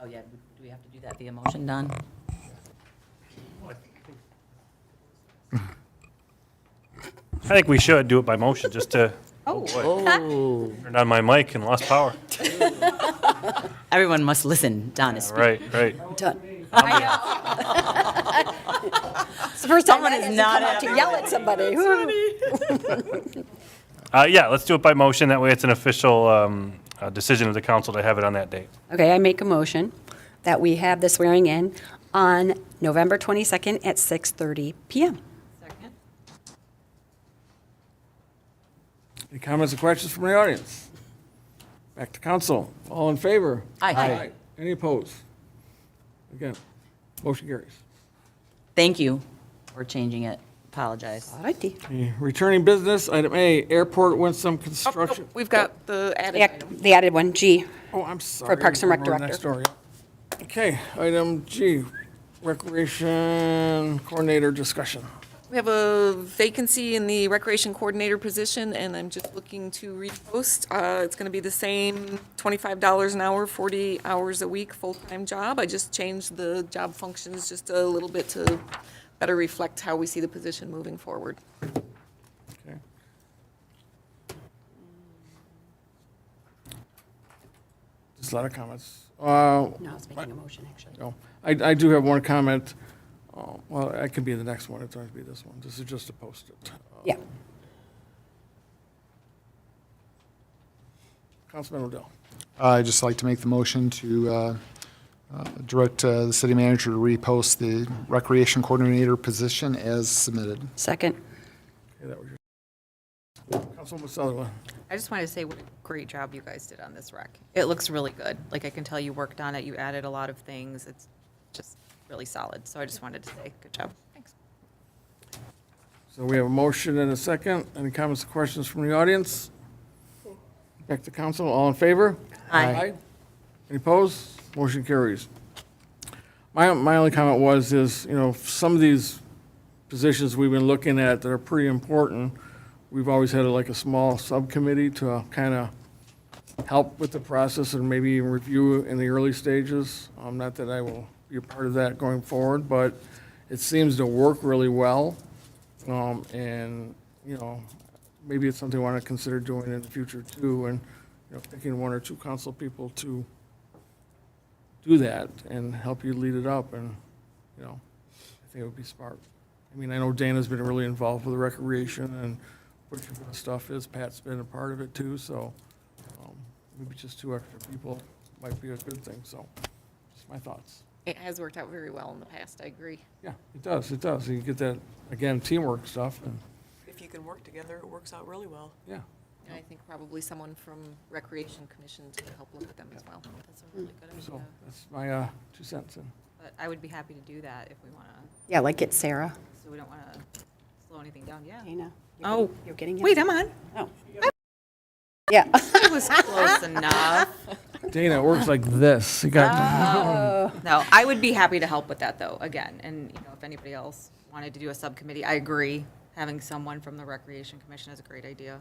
Oh, yeah, do we have to do that via motion, Don? I think we should do it by motion, just to, Oh. turned on my mic and lost power. Everyone must listen, Don is speaking. Right, right. Done. It's the first time Someone I is had to not come out to happy. yell at somebody. Yeah, let's do it by motion. That way it's an official decision of the council to have it on that date. Okay, I make a motion that we have the swearing in on November 22nd at 6:30 PM. Second? Any comments or questions from the audience? Back to council. All in favor? Aye. Any opposed? Again, motion carries. Thank you for changing it. Apologize. Alrighty. Okay, returning business, item A, Airport Winsome Construction. We've got the added item. The added one, G. Oh, I'm sorry. Parks and Rec We're on next door, yeah. Okay, item G, Recreation Coordinator discussion. We have a vacancy in the recreation coordinator position, and I'm just looking to repost. It's going to be the same $25 an hour, 40 hours a week, full-time job. I just changed the job functions just a little bit to better reflect how we see the position moving forward. Okay. Just a lot of comments. No, I was making a motion, actually. No, I do have one comment. Well, it could be the next one. It's going to be this one. This is just to post it. Yeah. Councilman Odell. I'd just like to make the motion to direct the city manager to repost the recreation coordinator position as submitted. Second. Okay, that was your. Councilwoman Sutherland. I just wanted to say what a great job you guys did on this rec. It looks really good. Like, I can tell you worked on it, you added a lot of things. It's just really solid. So I just wanted to say, good job. Thanks. So we have a motion and a second. Any comments or questions from the audience? Back to council. All in favor? Aye. Any opposed? Motion carries. My only comment is, some of these positions we've been looking at that are pretty important, we've always had like a small subcommittee to kind of help with the process and maybe even review in the early stages. Not that I will be a part of that going forward, but it seems to work really well. And, maybe it's something I want to consider doing in the future too, and, picking one or two council people to do that and help you lead it up, and, I think it would be smart. I mean, I know Dana's been really involved with the recreation and pushing for the stuff is, Pat's been a part of it too, so maybe just two extra people might be a good thing, so, just my thoughts. It has worked out very well in the past, I agree. Yeah, it does. You get that, again, teamwork stuff, and, If you can work together, it works out really well. yeah. And I think probably someone from Recreation Commission to help look at them as well. That's a really good So idea. that's my 2 cents. And But I would be happy to do that if we want to, Yeah, like it's Sarah. so we don't want to slow anything down. Yeah. Dana. Oh, You're getting it? wait, I'm on. Oh. Yeah. It was close enough. Dana, it works like this. You got, No, I would be happy to help with that, though, again, and, you know, if anybody else wanted to do a subcommittee, I agree. Having someone from the Recreation Commission is a great idea.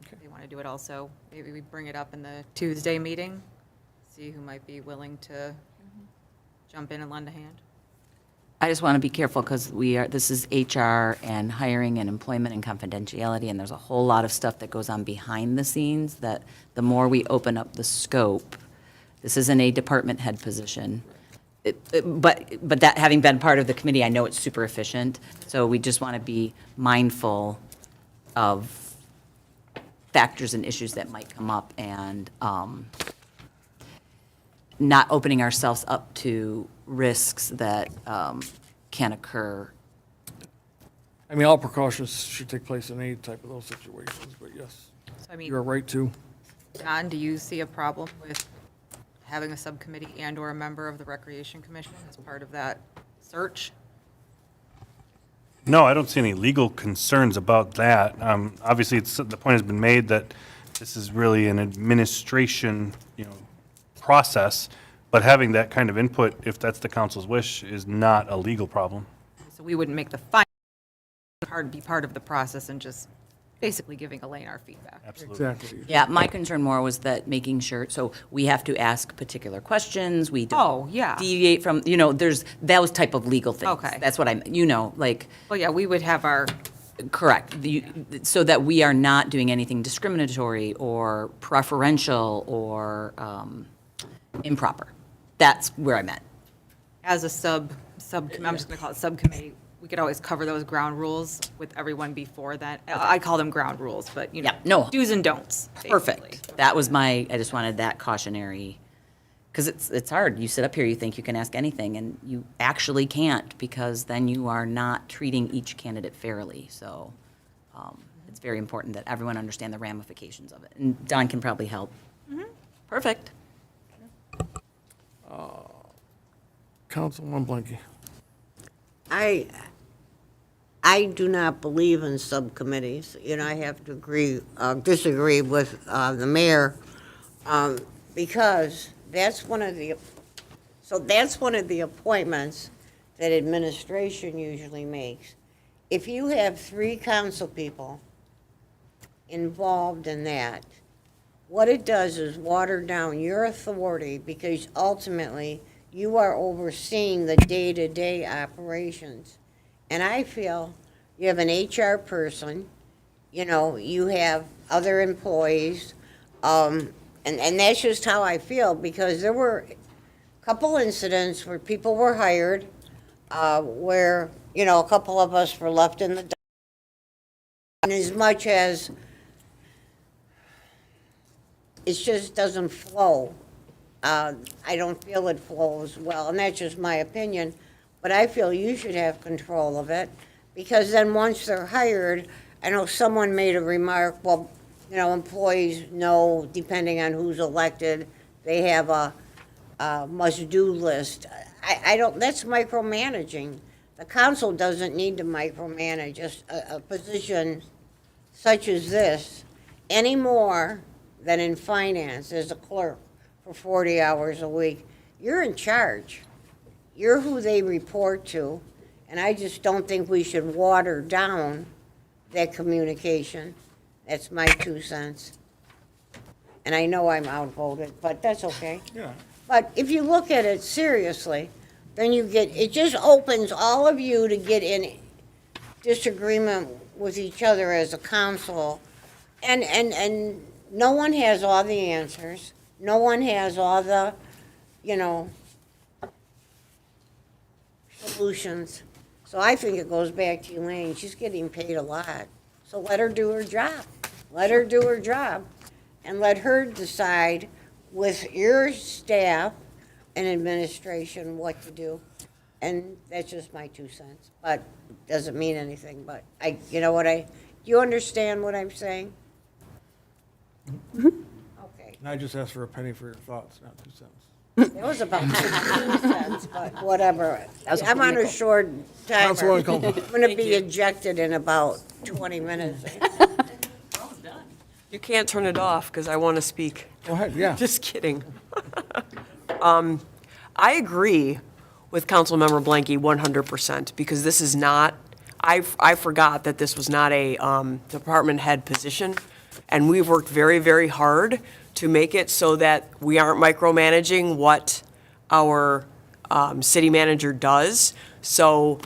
If they want to do it also, maybe we bring it up in the Tuesday meeting, see who might be willing to jump in and lend a hand. I just want to be careful because this is HR and hiring and employment and confidentiality, and there's a whole lot of stuff that goes on behind the scenes that the more we open up the scope, this isn't a department head position. But that, having been part of the committee, I know it's super efficient, so we just want to be mindful of factors and issues that might come up and not opening ourselves up to risks that can occur. I mean, all precautions should take place in any type of those situations, but yes, So, I mean, you're right too. John, do you see a problem with having a subcommittee and/or a member of the Recreation Commission as part of that search? No, I don't see any legal concerns about that. Obviously, the point has been made that this is really an administration, process, but having that kind of input, if that's the council's wish, is not a legal problem. So we wouldn't make the final be part of the process and just basically giving Elaine our feedback. Absolutely. Exactly. Yeah, my concern more was that making sure, so we have to ask particular questions, we Oh, don't yeah. deviate from, there's those type of legal things. Okay. That's what I'm, like, Well, yeah, we would have our, correct, so that we are not doing anything discriminatory or preferential or improper. That's where I'm at. as a subcommittee, I'm just going to call it subcommittee, we could always cover those ground rules with everyone before that. I call them ground rules, but, Yeah, no. do's and don'ts. basically. Perfect. That was I just wanted that cautionary, because it's hard. You sit up here, you think you can ask anything, and you actually can't, because then you are not treating each candidate fairly. So it's very important that everyone understand the ramifications of it. And Don can probably help. Perfect. Councilman Blanky. I do not believe in subcommittees. I have to disagree with the mayor, because that's one of the appointments that administration usually makes. If you have 3 council people involved in that, what it does is water down your authority, because ultimately you are overseeing the day-to-day operations. And I feel you have an HR person, you have other employees, and that's just how I feel, because there were a couple incidents where people were hired, where, a couple of us were left in the dark. And as much as it just doesn't flow, I don't feel it flows well, and that's just my opinion. But I feel you should have control of it, because then once they're hired, I know someone made a remark, well, employees know, depending on who's elected, they have a must-do list. I don't, that's micromanaging. The council doesn't need to micromanage a position such as this any more than in finance as a clerk for 40 hours a week. You're in charge. You're who they report to, and I just don't think we should water down that communication. That's my 2 cents. And I know I'm outvoted, but that's okay. Yeah. But if you look at it seriously, then it just opens all of you to get in disagreement with each other as a council. And no one has all the answers. No one has all the, solutions. So I think it goes back to Elaine. She's getting paid a lot. So let her do her job. Let her do her job. And let her decide with your staff and administration what to do. And that's just my 2 cents. But it doesn't mean anything. But do you understand what I'm saying? Okay. And I just asked for a penny for your thoughts, not 2 cents. It was about 2 cents, but whatever. I'm on a short timer. Councilwoman Coleman. I'm going to be ejected in about 20 minutes. You can't turn it off because I want to speak. Go ahead, yeah. Just kidding. I agree with Councilmember Blanky 100% because this is not, I forgot that this was not a department head position. And we've worked very, very hard to make it so that we aren't micromanaging what our city manager does. So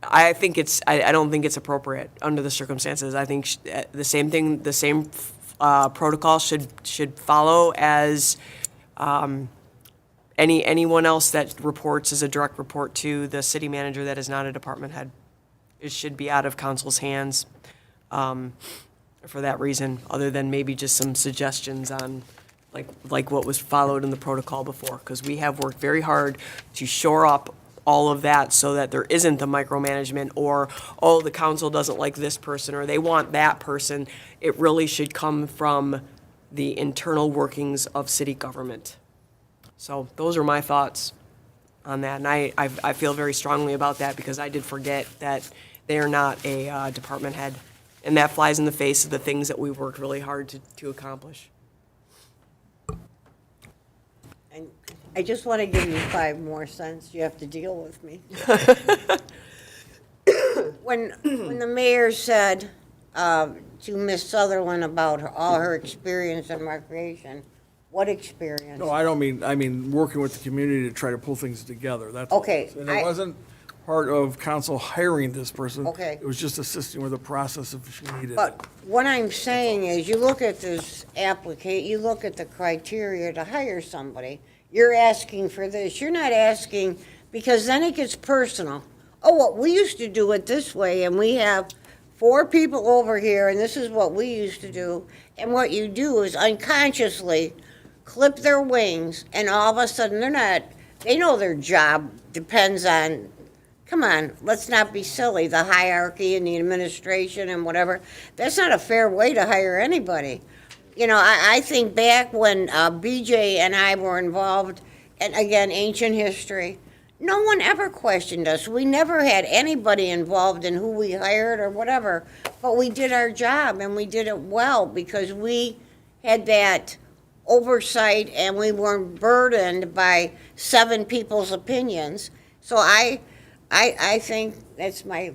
I think I don't think it's appropriate under the circumstances. I think the same thing, the same protocol should follow as anyone else that reports as a direct report to the city manager that is not a department head. It should be out of council's hands for that reason, other than maybe just some suggestions on like what was followed in the protocol before, because we have worked very hard to shore up all of that so that there isn't the micromanagement or, oh, the council doesn't like this person or they want that person. It really should come from the internal workings of city government. So those are my thoughts on that. And I feel very strongly about that because I did forget that they are not a department head. And that flies in the face of the things that we've worked really hard to accomplish. And I just want to give you 5 more cents. You have to deal with me. When the mayor said to Miss Sutherland about all her experience in recreation, what experience? No, I don't mean, I mean, working with the community to try to pull things together, that's all. Okay, And it wasn't part of council hiring this person. Okay. It was just assisting with the process if she needed it. But what I'm saying is, you look at this you look at the criteria to hire somebody, you're asking for this, you're not asking, because then it gets personal. Oh, well, we used to do it this way, and we have 4 people over here, and this is what we used to do. And what you do is unconsciously clip their wings, and all of a sudden, they know their job depends on, come on, let's not be silly, the hierarchy and the administration and whatever. That's not a fair way to hire anybody. You know, I think back when BJ and I were involved, and again, ancient history, no one ever questioned us. We never had anybody involved in who we hired or whatever, but we did our job, and we did it well because we had that oversight and we weren't burdened by 7 people's opinions. So I think that's my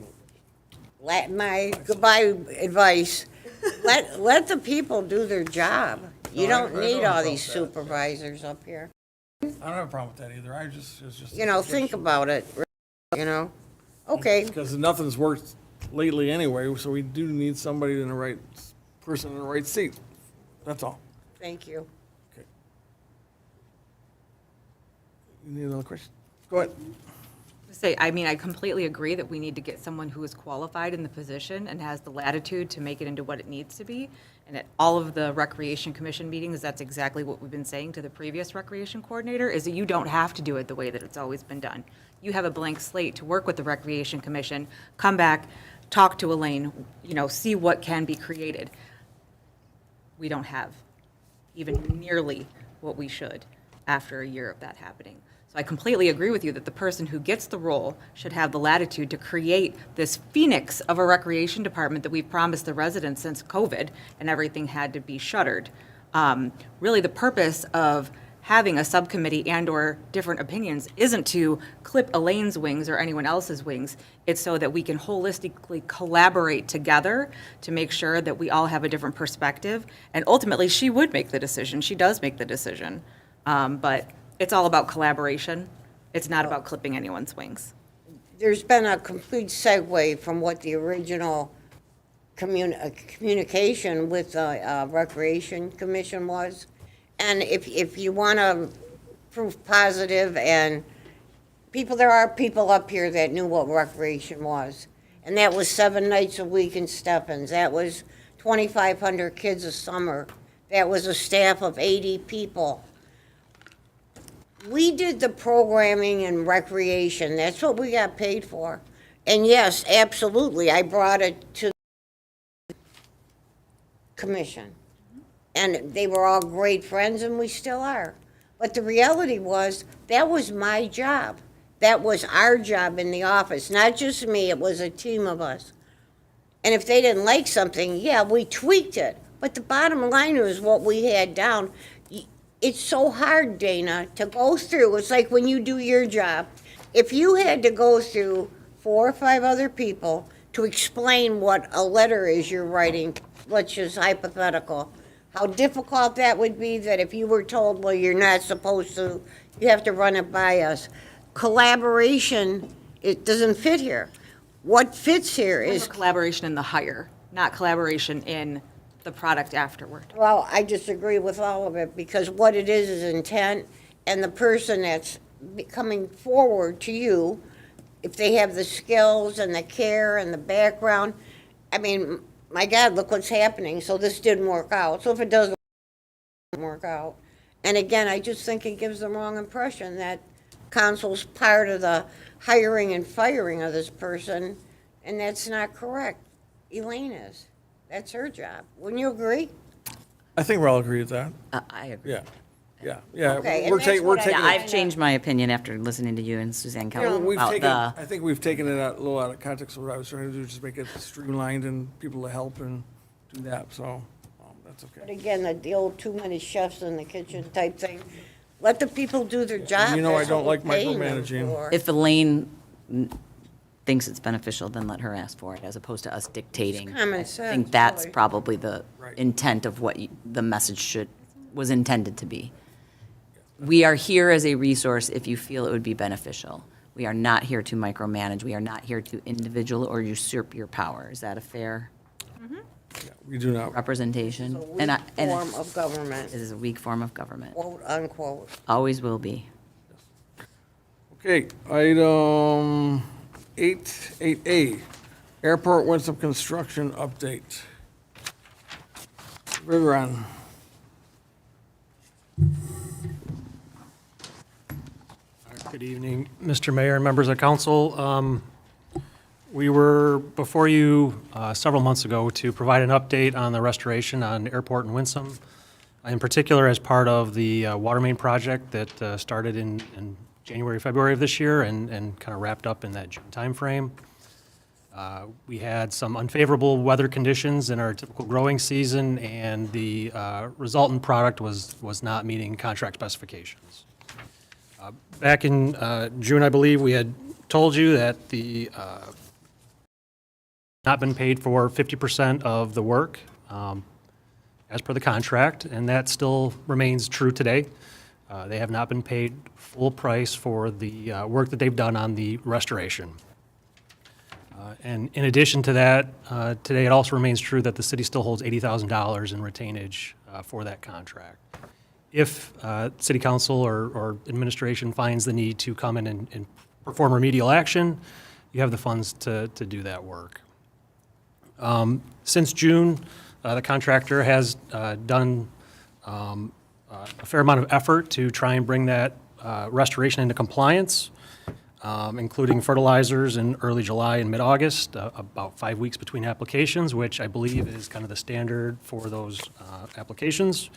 goodbye advice. Let the people do their job. You No, I don't don't need know all about these that. supervisors up here. I don't have a problem with that either, it's just. You know, think about it, you know? Okay, Because nothing's worked lately anyway, so we do need somebody in the right, person in the right seat, that's all. thank you. Okay. You need another question? Go ahead. Say, I mean, I completely agree that we need to get someone who is qualified in the position and has the latitude to make it into what it needs to be. And at all of the Recreation Commission meetings, that's exactly what we've been saying to the previous Recreation Coordinator, is that you don't have to do it the way that it's always been done. You have a blank slate to work with the Recreation Commission, come back, talk to Elaine, you know, see what can be created. We don't have even nearly what we should after a year of that happening. So I completely agree with you that the person who gets the role should have the latitude to create this phoenix of a recreation department that we've promised the residents since COVID and everything had to be shuttered. Really, the purpose of having a subcommittee and/or different opinions isn't to clip Elaine's wings or anyone else's wings. It's so that we can holistically collaborate together to make sure that we all have a different perspective. And ultimately, she would make the decision. She does make the decision. But it's all about collaboration. It's not about clipping anyone's wings. There's been a complete segue from what the original communication with the Recreation Commission was. And if you want to prove positive, and there are people up here that knew what recreation was. And that was 7 nights a week in Stephens. That was 2,500 kids a summer. That was a staff of 80 people. We did the programming and recreation. That's what we got paid for. And yes, absolutely, I brought it to the commission. And they were all great friends, and we still are. But the reality was, that was my job. That was our job in the office, not just me, it was a team of us. And if they didn't like something, yeah, we tweaked it. But the bottom line is what we had down. It's so hard, Dana, to go through. It's like when you do your job. If you had to go through 4 or 5 other people to explain what a letter is you're writing, let's just hypothetical, how difficult that would be, that if you were told, well, you're not supposed to, you have to run it by us. Collaboration, it doesn't fit here. What fits here is, Collaboration in the hire, not collaboration in the product afterward. well, I disagree with all of it, because what it is intent, and the person that's coming forward to you, if they have the skills and the care and the background, I mean, my God, look what's happening. So this didn't work out. So if it doesn't work out, and again, I just think it gives the wrong impression that council's part of the hiring and firing of this person, and that's not correct. Elaine is. That's her job. Wouldn't you agree? I think we'll all agree with that. I agree. Yeah, yeah. Okay, and We're that's taking, what I- Yeah, it. I've changed my opinion after listening to you and Suzanne You know, Keller we've about taken, the, I think we've taken it a little out of context of what I was trying to do, just make it streamlined and people to help and do that, so that's But okay. again, the old too many chefs in the kitchen type thing. Let the people do their job. You know I That's don't what like we're paying them micromanaging. for. if Elaine thinks it's beneficial, then let her ask for it, as opposed to us dictating. It's common I sense, think that's really. probably the Right. intent of what the message was intended to be. We are here as a resource if you feel it would be beneficial. We are not here to micromanage. We are not here to individual or usurp your power. Is that a fair We do not. representation? It's a And weak form of government, It is a weak form of government. quote unquote. Always will be. Okay, item 8A, Airport Winston Construction Update. Riveron. Good evening, Mr. Mayor and members of council. We were before you several months ago to provide an update on the restoration on Airport and Winsome, in particular as part of the water main project that started in January, February of this year and kind of wrapped up in that June timeframe. We had some unfavorable weather conditions in our typical growing season, and the resultant product was not meeting contract specifications. Back in June, I believe, we had told you that the not been paid for 50% of the work as per the contract, and that still remains true today. They have not been paid full price for the work that they've done on the restoration. And in addition to that, today it also remains true that the city still holds $80,000 in retainage for that contract. If city council or administration finds the need to come in and perform remedial action, you have the funds to do that work. Since June, the contractor has done a fair amount of effort to try and bring that restoration into compliance, including fertilizers in early July and mid-August, about 5 weeks between applications, which I believe is kind of the standard for those applications.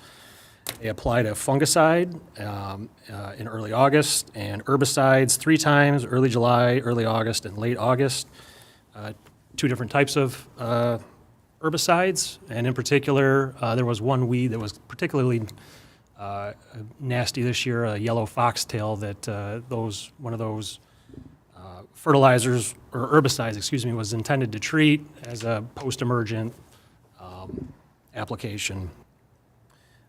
They applied a fungicide in early August and herbicides 3 times, early July, early August, and late August. 2 different types of herbicides, and in particular, there was one weed that was particularly nasty this year, a yellow foxtail, that one of those fertilizers, or herbicides, excuse me, was intended to treat as a post-emergent application.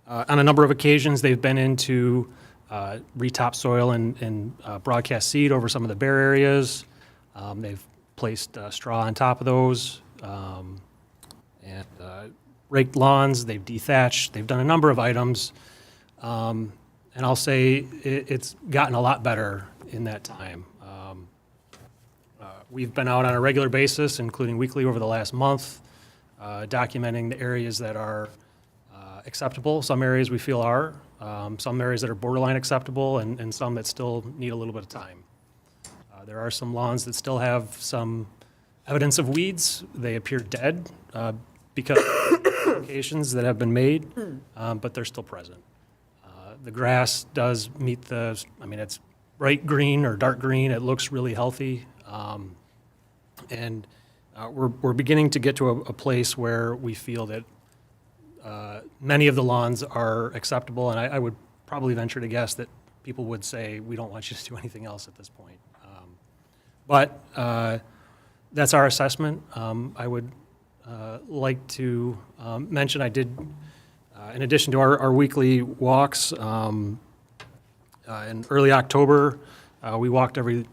On a number of occasions, they've been in to retop soil and broadcast seed over some of the bare areas. They've placed straw on top of those, and raked lawns, they've dethatched, they've done a number of items. And I'll say it's gotten a lot better in that time. We've been out on a regular basis, including weekly over the last month, documenting the areas that are acceptable. Some areas we feel are, some areas that are borderline acceptable, and some that still need a little bit of time. There are some lawns that still have some evidence of weeds. They appear dead because of applications that have been made, but they're still present. The grass does meet it's bright green or dark green. It looks really healthy. And we're beginning to get to a place where we feel that many of the lawns are acceptable, and I would probably venture to guess that people would say, we don't want you to do anything else at this point. But that's our assessment. I would like to mention, I did, in addition to our weekly walks, in early October, we walked the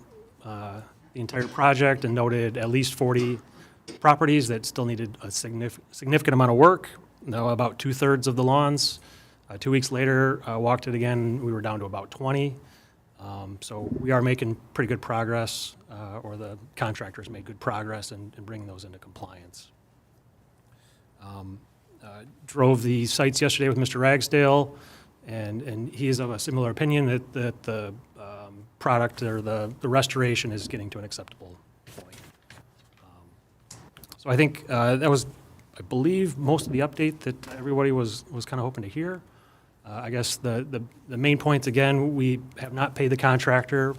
entire project and noted at least 40 properties that still needed a significant amount of work. Now, about 2/3 of the lawns. 2 weeks later, walked it again, we were down to about 20. So we are making pretty good progress, or the contractors made good progress in bringing those into compliance. Drove the sites yesterday with Mr. Ragsdale, and he is of a similar opinion that the product or the restoration is getting to an acceptable point. So I think that was, I believe, most of the update that everybody was kind of hoping to hear. I guess the main points, again, we have not paid the contractor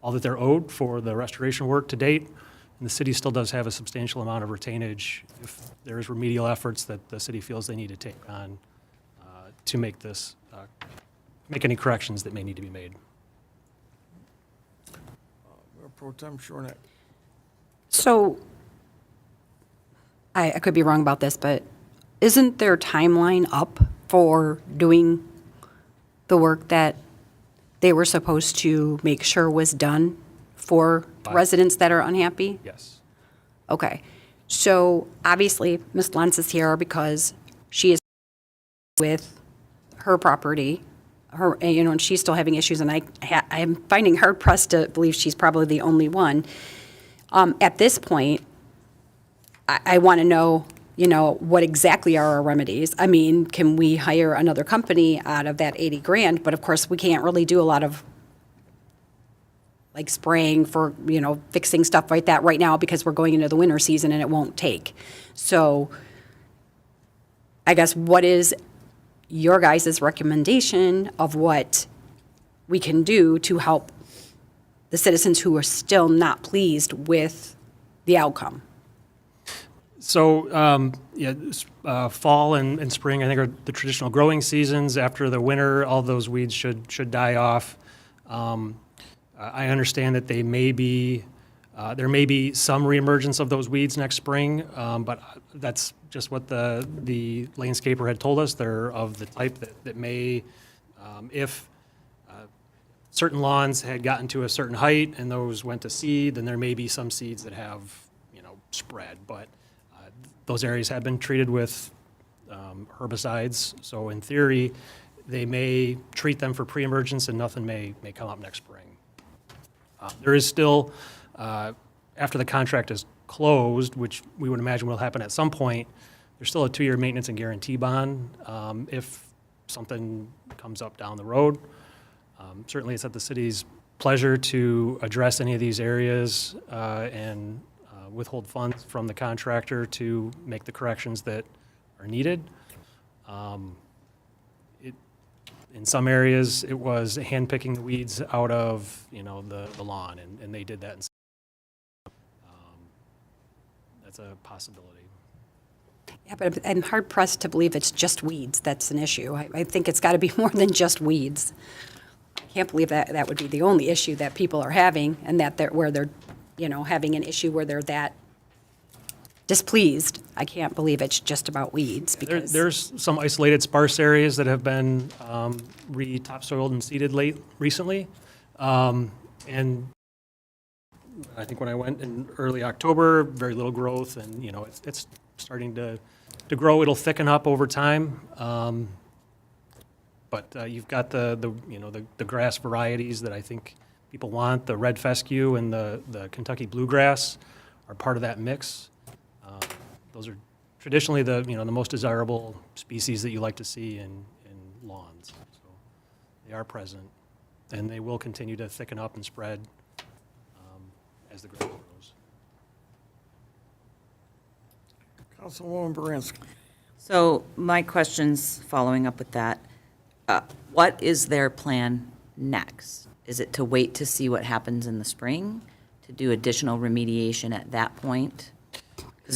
all that they're owed for the restoration work to date, and the city still does have a substantial amount of retainage if there's remedial efforts that the city feels they need to take on to make this, make any corrections that may need to be made. Mayor Pro Tem Shornack. So, I could be wrong about this, but isn't their timeline up for doing the work that they were supposed to make sure was done for residents that are unhappy? Yes. Okay. So obviously, Ms. Lentz is here because she is with her property, and she's still having issues, and I'm finding hard pressed to believe she's probably the only one. At this point, I want to know, what exactly are our remedies? I mean, can we hire another company out of that 80 grand? But of course, we can't really do a lot of like spraying for, fixing stuff like that right now because we're going into the winter season and it won't take. So I guess what is your guys' recommendation of what we can do to help the citizens who are still not pleased with the outcome? So, fall and spring, I think, are the traditional growing seasons. After the winter, all those weeds should die off. I understand that there may be some reemergence of those weeds next spring, but that's just what the landscaper had told us. They're of the type that may, if certain lawns had gotten to a certain height and those went to seed, then there may be some seeds that have, spread. But those areas have been treated with herbicides, so in theory, they may treat them for pre-emergence and nothing may come up next spring. There is still, after the contract is closed, which we would imagine will happen at some point, there's still a 2-year maintenance and guarantee bond if something comes up down the road. Certainly, it's at the city's pleasure to address any of these areas and withhold funds from the contractor to make the corrections that are needed. In some areas, it was handpicking the weeds out of, the lawn, and they did that. That's a possibility. Yeah, but I'm hard pressed to believe it's just weeds that's an issue. I think it's got to be more than just weeds. I can't believe that would be the only issue that people are having, and that they're having an issue where they're that displeased. I can't believe it's just about weeds because There's some isolated sparse areas that have been re-topsoiled and seeded recently. And I think when I went in early October, very little growth, and it's starting to grow. It'll thicken up over time. But you've got the grass varieties that I think people want. The red fescue and the Kentucky bluegrass are part of that mix. Those are traditionally the most desirable species that you like to see in lawns. So they are present, and they will continue to thicken up and spread as the grass grows. Councilwoman Baranski. So my question's following up with that. What is their plan next? Is it to wait to see what happens in the spring, to do additional remediation at that point?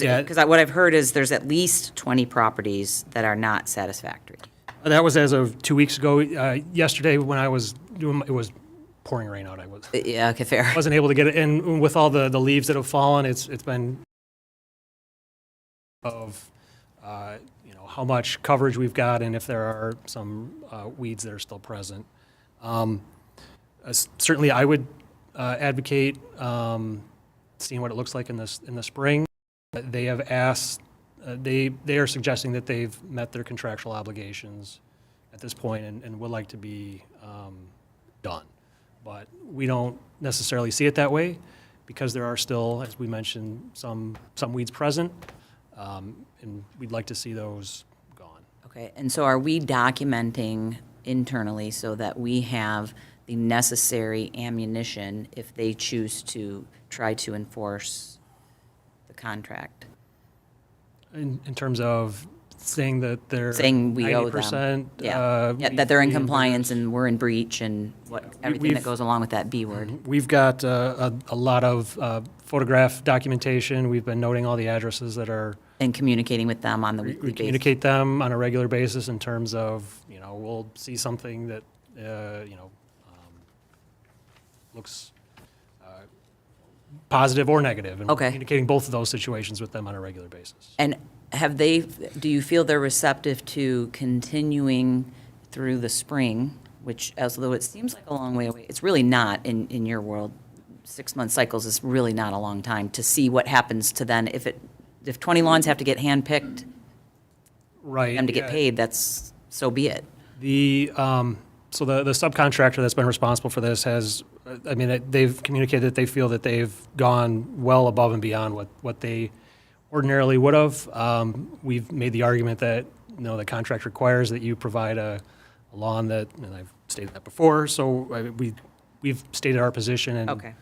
Yeah. Because what I've heard is there's at least 20 properties that are not satisfactory. That was as of 2 weeks ago. Yesterday, when I was doing, it was pouring rain out. Yeah, okay, fair. Wasn't able to get it. And with all the leaves that have fallen, it's been of, how much coverage we've got and if there are some weeds that are still present. Certainly, I would advocate seeing what it looks like in the spring. They have asked, they are suggesting that they've met their contractual obligations at this point and would like to be done. But we don't necessarily see it that way because there are still, as we mentioned, some weeds present, and we'd like to see those gone. Okay, and so are we documenting internally so that we have the necessary ammunition if they choose to try to enforce the contract? In terms of saying that they're Saying we owe 90%, them. Yeah, that they're in weed compliance and we're in breach and everything that we've- goes along with that B word. We've got a lot of photograph documentation. We've been noting all the addresses that are, And communicating with them on the weekly we basis. communicate them on a regular basis in terms of, we'll see something that, looks positive or negative. And we're Okay. communicating both of those situations with them on a regular basis. And do you feel they're receptive to continuing through the spring, which, as though it seems like a long way away, it's really not in your world. 6-month cycles is really not a long time to see what happens to then, if 20 lawns have to get handpicked, Right. them to get yeah. paid, that's, so be it. So the subcontractor that's been responsible for this has, they've communicated that they feel that they've gone well above and beyond what they ordinarily would have. We've made the argument that, the contract requires that you provide a lawn that, and I've stated that before, so we've stated our position, and Okay.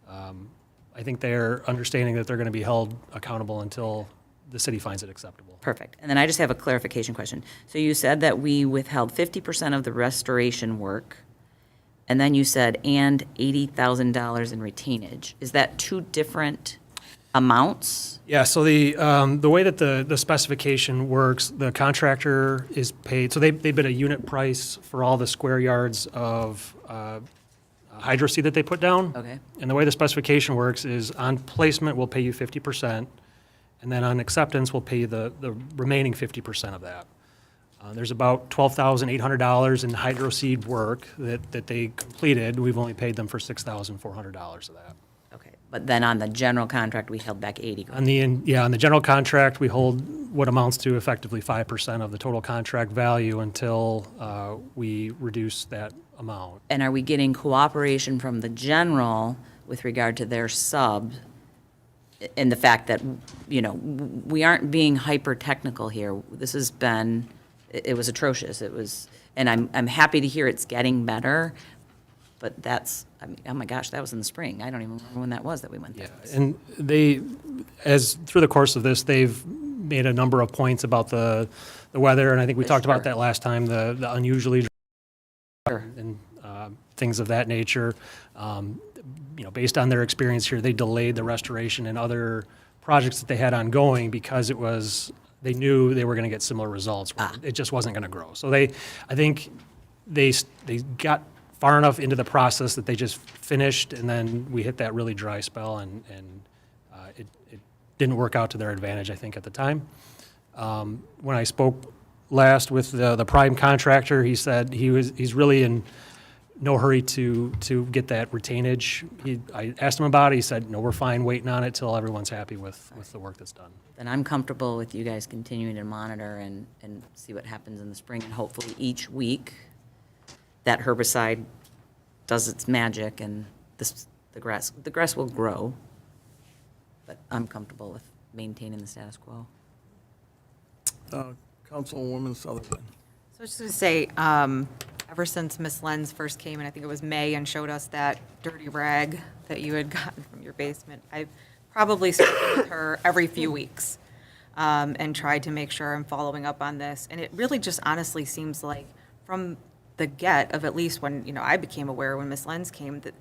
I think they're understanding that they're going to be held accountable until the city finds it acceptable. Perfect. And then I just have a clarification question. So you said that we withheld 50% of the restoration work, and then you said, and $80,000 in retainage. Is that two different amounts? Yeah, so the way that the specification works, the contractor is paid, so they bid a unit price for all the square yards of hydro seed that they put down. Okay. And the way the specification works is on placement, we'll pay you 50%, and then on acceptance, we'll pay you the remaining 50% of that. There's about $12,800 in hydro seed work that they completed. We've only paid them for $6,400 of that. Okay. But then on the general contract, we held back 80 grand. On the general contract, we hold what amounts to effectively 5% of the total contract value until we reduce that amount. And are we getting cooperation from the general with regard to their sub in the fact that, we aren't being hyper-technical here? This has been, it was atrocious. It was, and I'm happy to hear it's getting better, but that's, oh my gosh, that was in the spring. I don't even remember when that was that we went there. And through the course of this, they've made a number of points about the weather, and I think we talked about that last time, the unusually dry and things of that nature. Based on their experience here, they delayed the restoration and other projects that they had ongoing because they knew they were going to get similar results. It just wasn't going to grow. So I think they got far enough into the process that they just finished, and then we hit that really dry spell, and it didn't work out to their advantage, I think, at the time. When I spoke last with the prime contractor, he said he's really in no hurry to get that retainage. I asked him about it. He said, no, we're fine waiting on it till everyone's happy with the work that's done. Then I'm comfortable with you guys continuing to monitor and see what happens in the spring, and hopefully each week that herbicide does its magic and the grass will grow. But I'm comfortable with maintaining the status quo. Councilwoman Sutherland. So I was just going to say, ever since Miss Lenz first came in, I think it was May, and showed us that dirty rag that you had gotten from your basement, I've probably spoken with her every few weeks and tried to make sure I'm following up on this. And it really just honestly seems like from the get of, at least when, I became aware when Miss Lenz came, that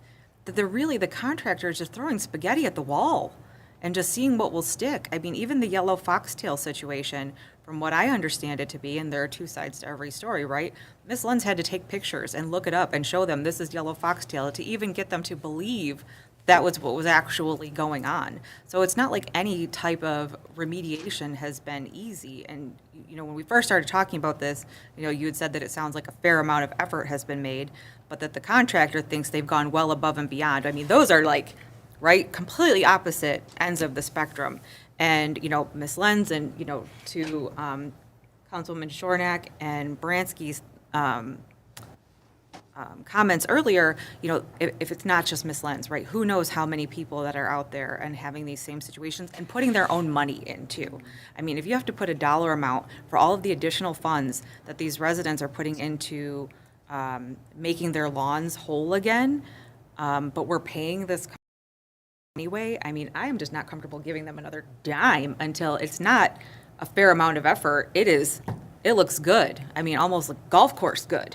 the contractor is just throwing spaghetti at the wall. and just seeing what will stick. I mean, even the yellow foxtail situation, from what I understand it to be, and there are two sides to every story, right? Miss Lenz had to take pictures and look it up and show them this is yellow foxtail to even get them to believe that was what was actually going on. So it's not like any type of remediation has been easy. And, you know, when we first started talking about this, you know, you had said that it sounds like a fair amount of effort has been made, but that the contractor thinks they've gone well above and beyond. I mean, those are like, right, completely opposite ends of the spectrum. And, you know, Ms. Lenz and, you know, to Councilwoman Shornack and Bransky's comments earlier, you know, if it's not just Ms. Lenz, right, who knows how many people that are out there and having these same situations and putting their own money into. I mean, if you have to put a dollar amount for all of the additional funds that these residents are putting into making their lawns whole again, but we're paying this anyway, I mean, I am just not comfortable giving them another dime until it's not a fair amount of effort. It looks good. I mean, almost like golf course good,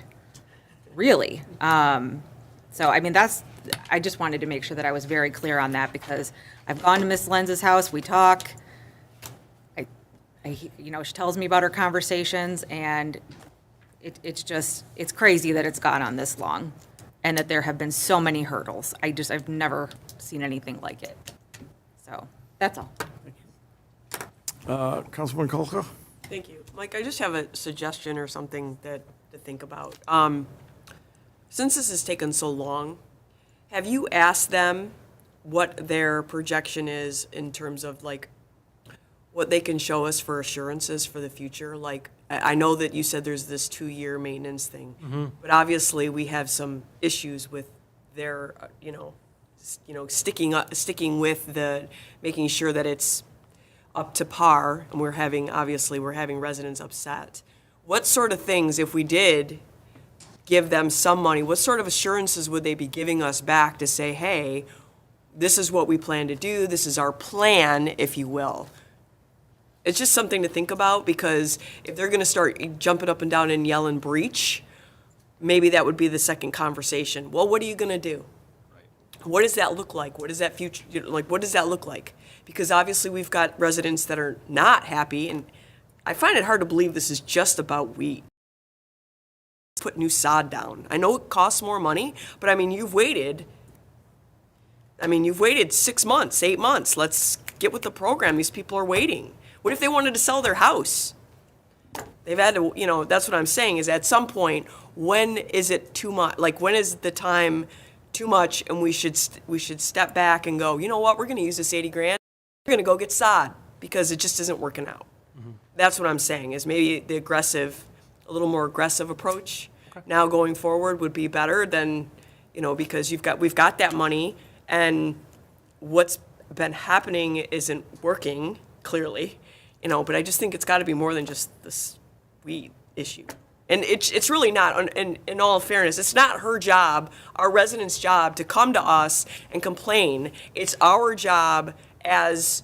really. So, I mean, I just wanted to make sure that I was very clear on that because I've gone to Miss Lenz's house, we talk, you know, she tells me about her conversations and it's crazy that it's gone on this long and that there have been so many hurdles. I've never seen anything like it. So, that's all. Councilman Kolka? Thank you. Mike, I just have a suggestion or something to think about. Since this has taken so long, have you asked them what their projection is in terms of like what they can show us for assurances for the future? Like, I know that you said there's this 2-year maintenance thing, but obviously we have some issues with their, sticking with the, making sure that it's up to par, and we're having residents upset. What sort of things, if we did give them some money, what sort of assurances would they be giving us back to say, hey, this is what we plan to do, this is our plan, if you will? It's just something to think about, because if they're gonna start jumping up and down and yelling breach, maybe that would be the second conversation. Well, what are you gonna do? What does that look like? What does that future, what does that look like? Because obviously we've got residents that are not happy, and I find it hard to believe this is just about wheat. Put new sod down. I know it costs more money, but I mean, you've waited 6 months, 8 months. Let's get with the program. These people are waiting. What if they wanted to sell their house? They've had to, that's what I'm saying, is at some point, when is it too much? Like, when is the time too much and we should step back and go, you know what, we're gonna use this 80 grand, we're gonna go get sod, because it just isn't working out. That's what I'm saying, is maybe a little more aggressive approach now going forward would be better than, because we've got that money, and what's been happening isn't working, clearly, but I just think it's gotta be more than just this weed issue. And it's really not, in all fairness, it's not her job, our residents' job, to come to us and complain. It's our job as,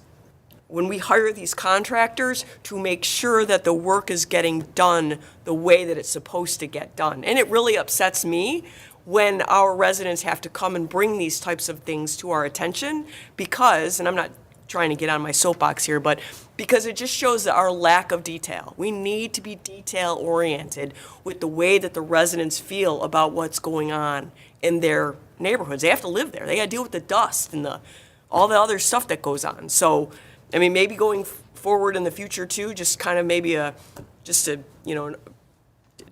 when we hire these contractors, to make sure that the work is getting done the way that it's supposed to get done. And it really upsets me when our residents have to come and bring these types of things to our attention, because, and I'm not trying to get on my soapbox here, but because it just shows that our lack of detail. We need to be detail-oriented with the way that the residents feel about what's going on in their neighborhoods. They have to live there. They got to deal with the dust and all the other stuff that goes on. So, I mean, maybe going forward in the future too, just kind of maybe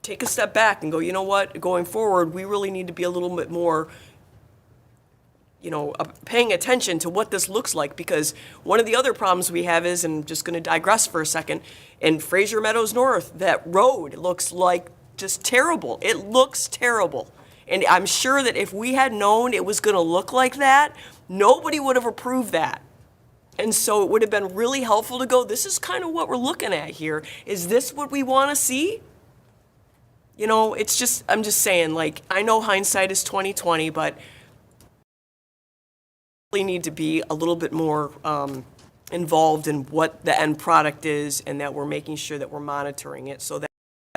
take a step back and go, you know what, going forward, we really need to be a little bit more paying attention to what this looks like, because one of the other problems we have is, and I'm just going to digress for a second, in Fraser Meadows North, that road looks like just terrible. It looks terrible. And I'm sure that if we had known it was going to look like that, nobody would have approved that. And so it would have been really helpful to go, this is kind of what we're looking at here. Is this what we want to see? It's just, I'm just saying, like, I know hindsight is 20/20, but need to be a little bit more involved in what the end product is, and that we're making sure that we're monitoring it, so that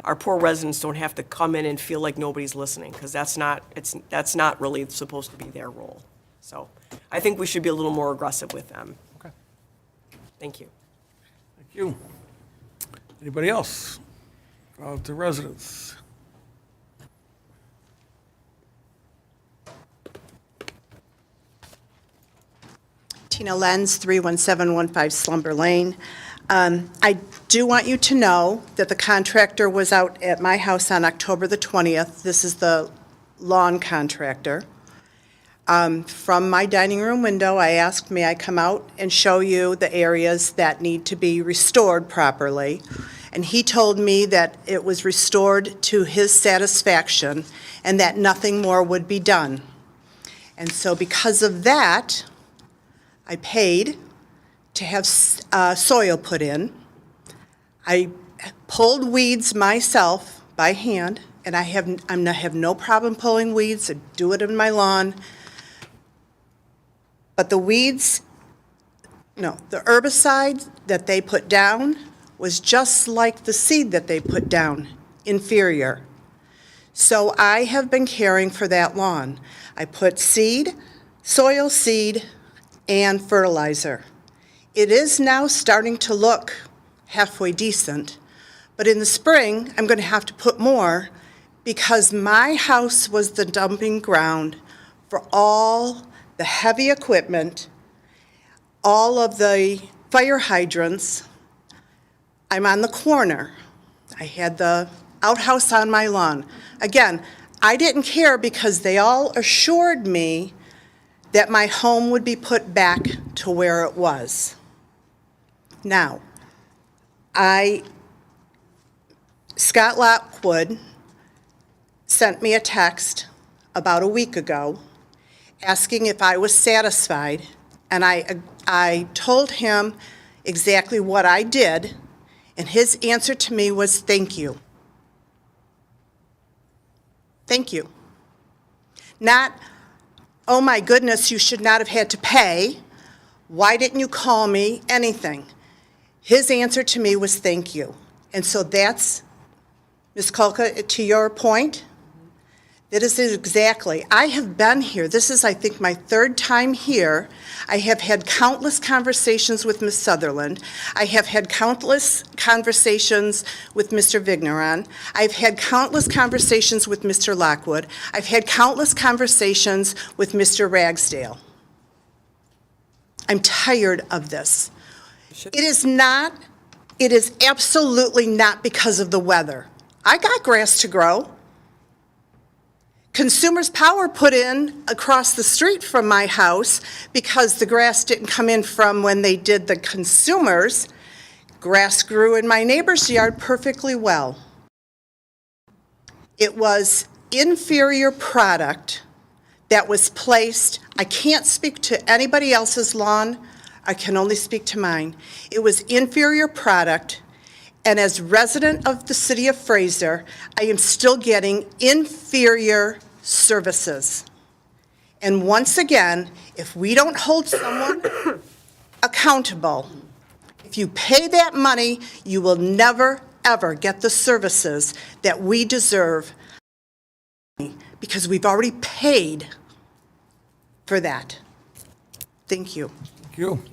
our poor residents don't have to come in and feel like nobody's listening, because that's not really supposed to be their role. So I think we should be a little more aggressive with them. Thank you. Thank you. Anybody else? Out to residents. Tina Lenz, 31715 Slumber Lane. I do want you to know that the contractor was out at my house on October the 20th. This is the lawn contractor. From my dining room window, I asked, may I come out and show you the areas that need to be restored properly? And he told me that it was restored to his satisfaction and that nothing more would be done. And so because of that, I paid to have soil put in. I pulled weeds myself by hand, and I have no problem pulling weeds. I do it in my lawn. But the weeds, no, the herbicide that they put down was just like the seed that they put down, inferior. So I have been caring for that lawn. I put seed, soil seed, and fertilizer. It is now starting to look halfway decent, but in the spring, I'm going to have to put more because my house was the dumping ground for all the heavy equipment, all of the fire hydrants. I'm on the corner. I had the outhouse on my lawn. Again, I didn't care because they all assured me that my home would be put back to where it was. Now, Scott Lockwood sent me a text about a week ago asking if I was satisfied, and I told him exactly what I did, and his answer to me was, thank you. Thank you. Not, oh my goodness, you should not have had to pay. Why didn't you call me? Anything. His answer to me was thank you. And so that's, Ms. Kulka, to your point, that is exactly. I have been here. This is, I think, my third time here. I have had countless conversations with Ms. Sutherland. I have had countless conversations with Mr. Vigneron. I've had countless conversations with Mr. Lockwood. I've had countless conversations with Mr. Ragsdale. I'm tired of this. It is absolutely not because of the weather. I got grass to grow. Consumers Power put in across the street from my house because the grass didn't come in from when they did the consumers. Grass grew in my neighbor's yard perfectly well. It was inferior product that was placed. I can't speak to anybody else's lawn. I can only speak to mine. It was inferior product, and as resident of the City of Fraser, I am still getting inferior services. And once again, if we don't hold someone accountable, if you pay that money, you will never, ever get the services that we deserve because we've already paid for that. Thank you. Thank you.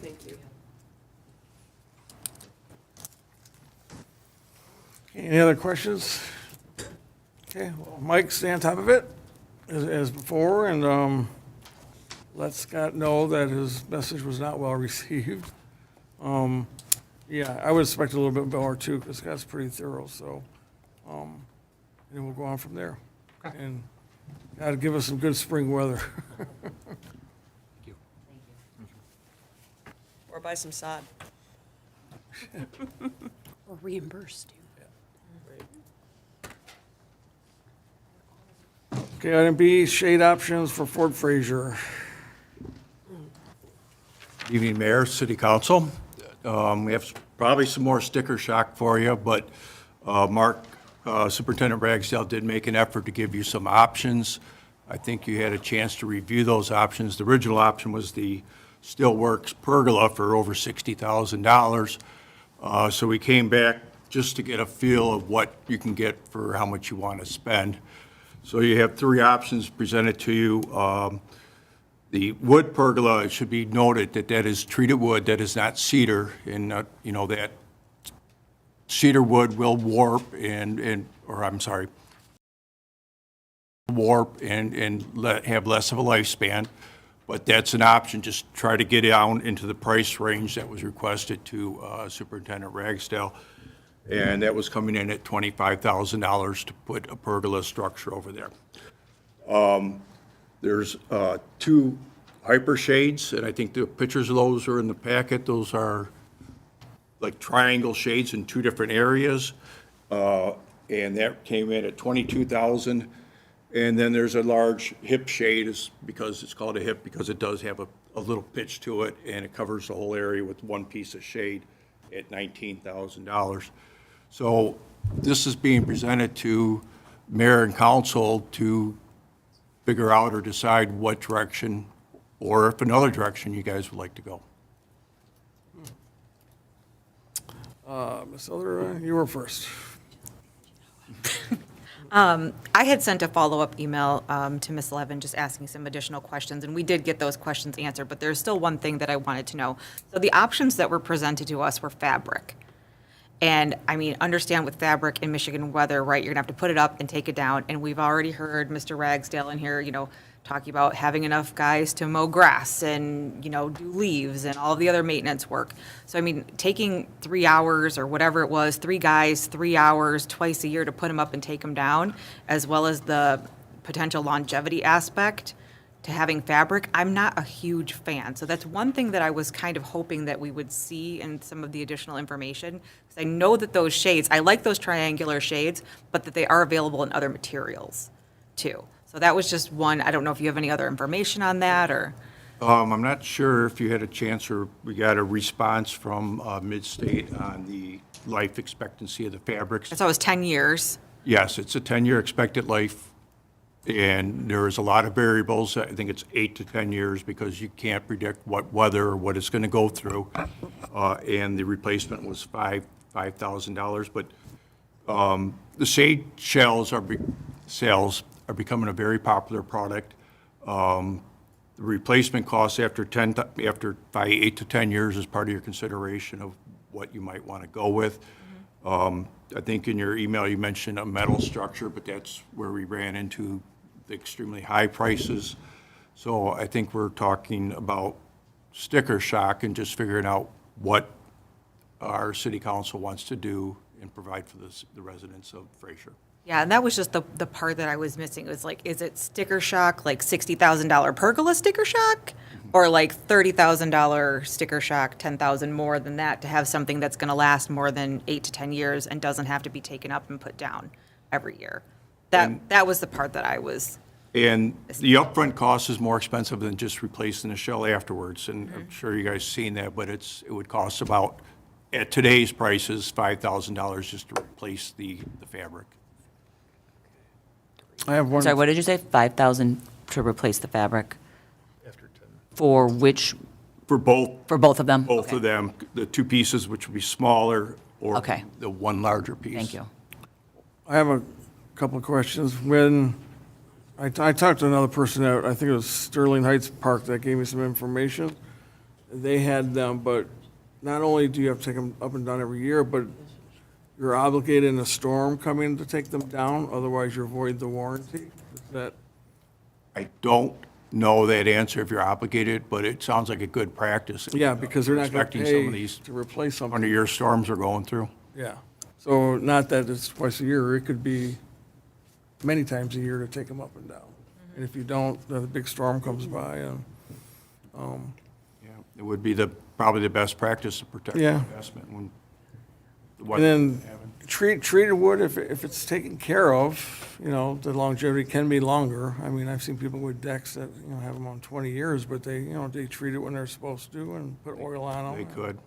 Any other questions? Okay, well, Mike, stay on top of it as before, and let Scott know that his message was not well received. Yeah, I would expect a little bit more too, because Scott's pretty thorough, so, and we'll go on from there. And gotta give us some good spring weather. Or buy some sod. Or reimbursed. Okay, item B, shade options for Fort Fraser. Evening, Mayor, City Council. We have probably some more sticker shock for you, but Superintendent Ragsdale did make an effort to give you some options. I think you had a chance to review those options. The original option was the Steelworks pergola for over $60,000. So we came back just to get a feel of what you can get for how much you want to spend. So you have three options presented to you. The wood pergola, it should be noted that that is treated wood, that is not cedar, and, you know, that cedar wood will warp have less of a lifespan, but that's an option. Just try to get down into the price range that was requested to Superintendent Ragsdale, and that was coming in at $25,000 to put a pergola structure over there. There's 2 hyper shades, and I think the pictures of those are in the packet. Those are like triangle shades in 2 different areas, and that came in at $22,000. And then there's a large hip shade, because it's called a hip because it does have a little pitch to it, and it covers the whole area with 1 piece of shade at $19,000. So this is being presented to mayor and council to figure out or decide what direction, or if another direction you guys would like to go. Ms. Elder, you were first. I had sent a follow-up email to Ms. Levin, just asking some additional questions, and we did get those questions answered, but there's still one thing that I wanted to know. So the options that were presented to us were fabric. And, I mean, understand with fabric in Michigan weather, right, you're going to have to put it up and take it down, and we've already heard Mr. Ragsdale in here, you know, talking about having enough guys to mow grass and, you know, do leaves and all the other maintenance work. So, I mean, taking 3 hours or whatever it was, 3 guys, 3 hours twice a year to put them up and take them down, as well as the potential longevity aspect to having fabric, I'm not a huge fan. So that's one thing that I was kind of hoping that we would see in some of the additional information. Because I know that those shades, I like those triangular shades, but that they are available in other materials too. So that was just one. I don't know if you have any other information on that, or? I'm not sure if you had a chance, or we got a response from Mid-State on the life expectancy of the fabrics. So it was 10 years. Yes, it's a 10-year expected life, and there's a lot of variables. I think it's 8 to 10 years because you can't predict what weather or what it's going to go through. And the replacement was $5,000. But the shade shells are becoming a very popular product. The replacement costs after 8 to 10 years is part of your consideration of what you might want to go with. I think in your email you mentioned a metal structure, but that's where we ran into the extremely high prices. So I think we're talking about sticker shock and just figuring out what our city council wants to do and provide for the residents of Fraser. Yeah, and that was just the part that I was missing. It was like, is it sticker shock, like $60,000 pergola sticker shock? Or like $30,000 sticker shock, $10,000 more than that, to have something that's going to last more than 8 to 10 years and doesn't have to be taken up and put down every year. That was the part that I was. And the upfront cost is more expensive than just replacing the shell afterwards. And I'm sure you guys seen that, but it would cost about, at today's prices, $5,000 just to replace the fabric. I have one. Sorry, what did you say? 5,000 to replace the fabric? For which, For both. for both of them? Both Okay. of them, the 2 pieces, which would be smaller, or Okay. the one larger piece. Thank you. I have a couple of questions. When I talked to another person at, I think it was Sterling Heights Park, that gave me some information. They had them, but not only do you have to take them up and down every year, but you're obligated in a storm coming to take them down, otherwise you void the warranty. Is that, I don't know that answer if you're obligated, but it sounds like a good practice. yeah, because they're not going to Respecting some of pay these to replace something. 100-year storms are going through. Yeah. So not that it's twice a year, it could be many times a year to take them up and down. And if you don't, then a big storm comes by and, Yeah, it would be probably the best practice to protect the Yeah. investment. and then treated wood, if it's taken care of, you know, the longevity can be longer. I mean, I've seen people with decks that, you know, have them on 20 years, but they treat it when they're supposed to and put oil on them. They could.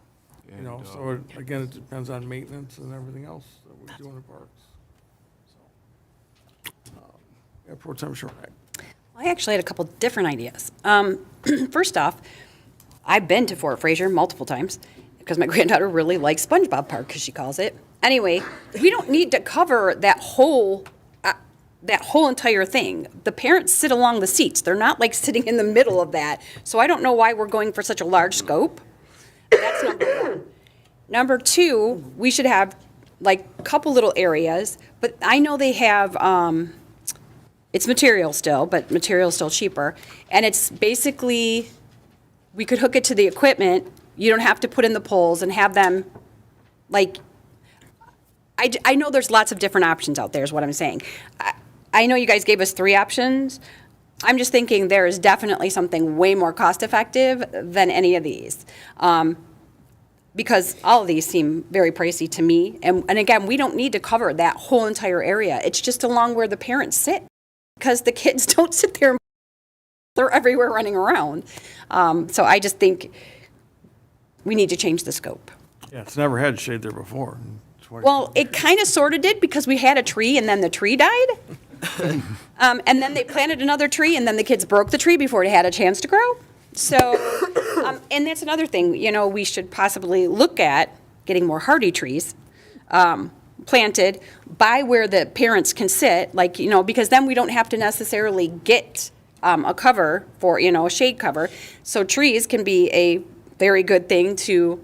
You know, so again, it depends on maintenance and everything else that we do in the parks. So, yeah, Pro Tem Schornak. I actually had a couple different ideas. First off, I've been to Fort Fraser multiple times because my granddaughter really likes SpongeBob Park, because she calls it. Anyway, we don't need to cover that whole that whole entire thing. The parents sit along the seats. They're not like sitting in the middle of that. So I don't know why we're going for such a large scope. That's number one. Number two, we should have like a couple little areas, but I know they have, it's material still, but material's still cheaper. And it's basically, we could hook it to the equipment. You don't have to put in the poles and have them, like, I know there's lots of different options out there is what I'm saying. I know you guys gave us 3 options. I'm just thinking there is definitely something way more cost-effective than any of these. Because all of these seem very pricey to me. And again, we don't need to cover that whole entire area. It's just along where the parents sit. Because the kids don't sit there. They're everywhere running around. So I just think we need to change the scope. Yeah, it's never had shade there before. Well, it kind of sort of did because we had a tree and then the tree died. And then they planted another tree and then the kids broke the tree before it had a chance to grow. So, and that's another thing, you know, we should possibly look at getting more hardy trees planted by where the parents can sit, like, you know, because then we don't have to necessarily get a cover for, you know, a shade cover. So trees can be a very good thing to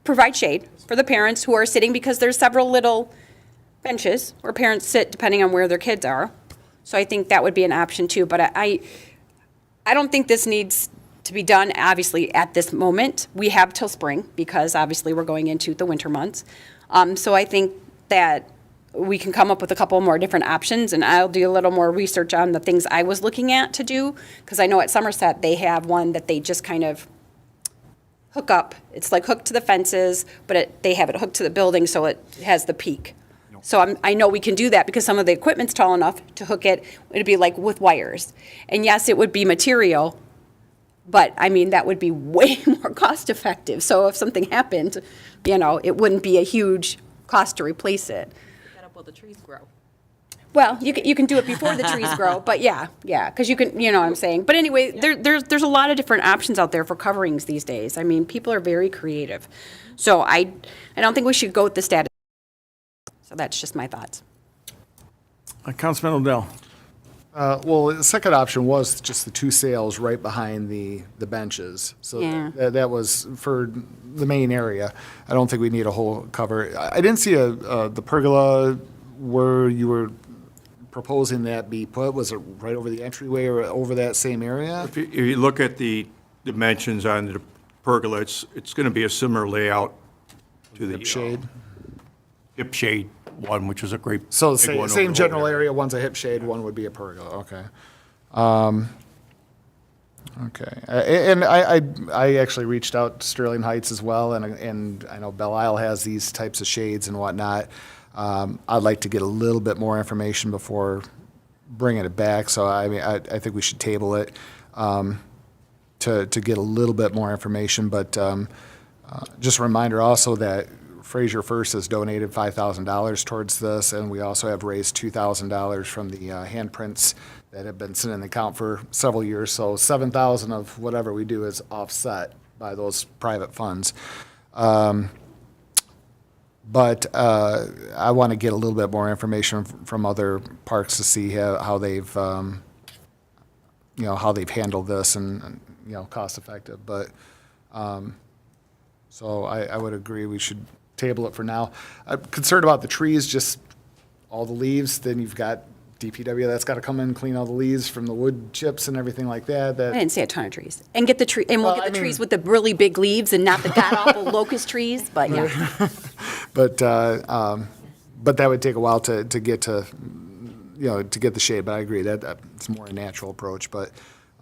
provide shade for the parents who are sitting, because there's several little benches where parents sit depending on where their kids are. So I think that would be an option too. But I don't think this needs to be done, obviously, at this moment. We have till spring, because obviously we're going into the winter months. So I think that we can come up with a couple more different options, and I'll do a little more research on the things I was looking at to do, because I know at Somerset they have one that they just kind of hook up. It's like hooked to the fences, but they have it hooked to the building so it has the peak. So I know we can do that because some of the equipment's tall enough to hook it. It'd be like with wires. And yes, it would be material, but I mean, that would be way more cost effective. So if something happened, you know, it wouldn't be a huge cost to replace it. Set up while the trees grow. Well, you can do it before the trees grow, but yeah, because you can, you know what I'm saying. But anyway, there's a lot of different options out there for coverings these days. I mean, people are very creative. So I don't think we should go with the status. So that's just my thoughts. Councilman Odell. Well, the second option was just the 2 sails right behind the benches. So Yeah. that was for the main area. I don't think we need a whole cover. I didn't see the pergola where you were proposing that be put. Was it right over the entryway or over that same area? If you look at the dimensions on the pergola, it's going to be a similar layout to the Hip shade? Hip shade one, which is a great So big one over same the general whole area, one's a hip shade, one would be a pergola, okay. Okay, and I actually reached out to Sterling Heights as well, and I know Belle Isle has these types of shades and whatnot. I'd like to get a little bit more information before bringing it back, so I mean, I think we should table it to get a little bit more information, but just a reminder also that Fraser First has donated $5,000 towards this, and we also have raised $2,000 from the handprints that have been sitting in the account for several years. So $7,000 of whatever we do is offset by those private funds. But I want to get a little bit more information from other parks to see how they've, how they've handled this and cost effective. But so I would agree we should table it for now. I'm concerned about the trees, just all the leaves. Then you've got DPW that's got to come in and clean all the leaves from the wood chips and everything like that. I didn't say a ton of trees. And get the tree, and we'll get the trees with the really big leaves and not the god-awful locust trees, but yeah. But that would take a while to get to get the shade. But I agree that it's more a natural approach, but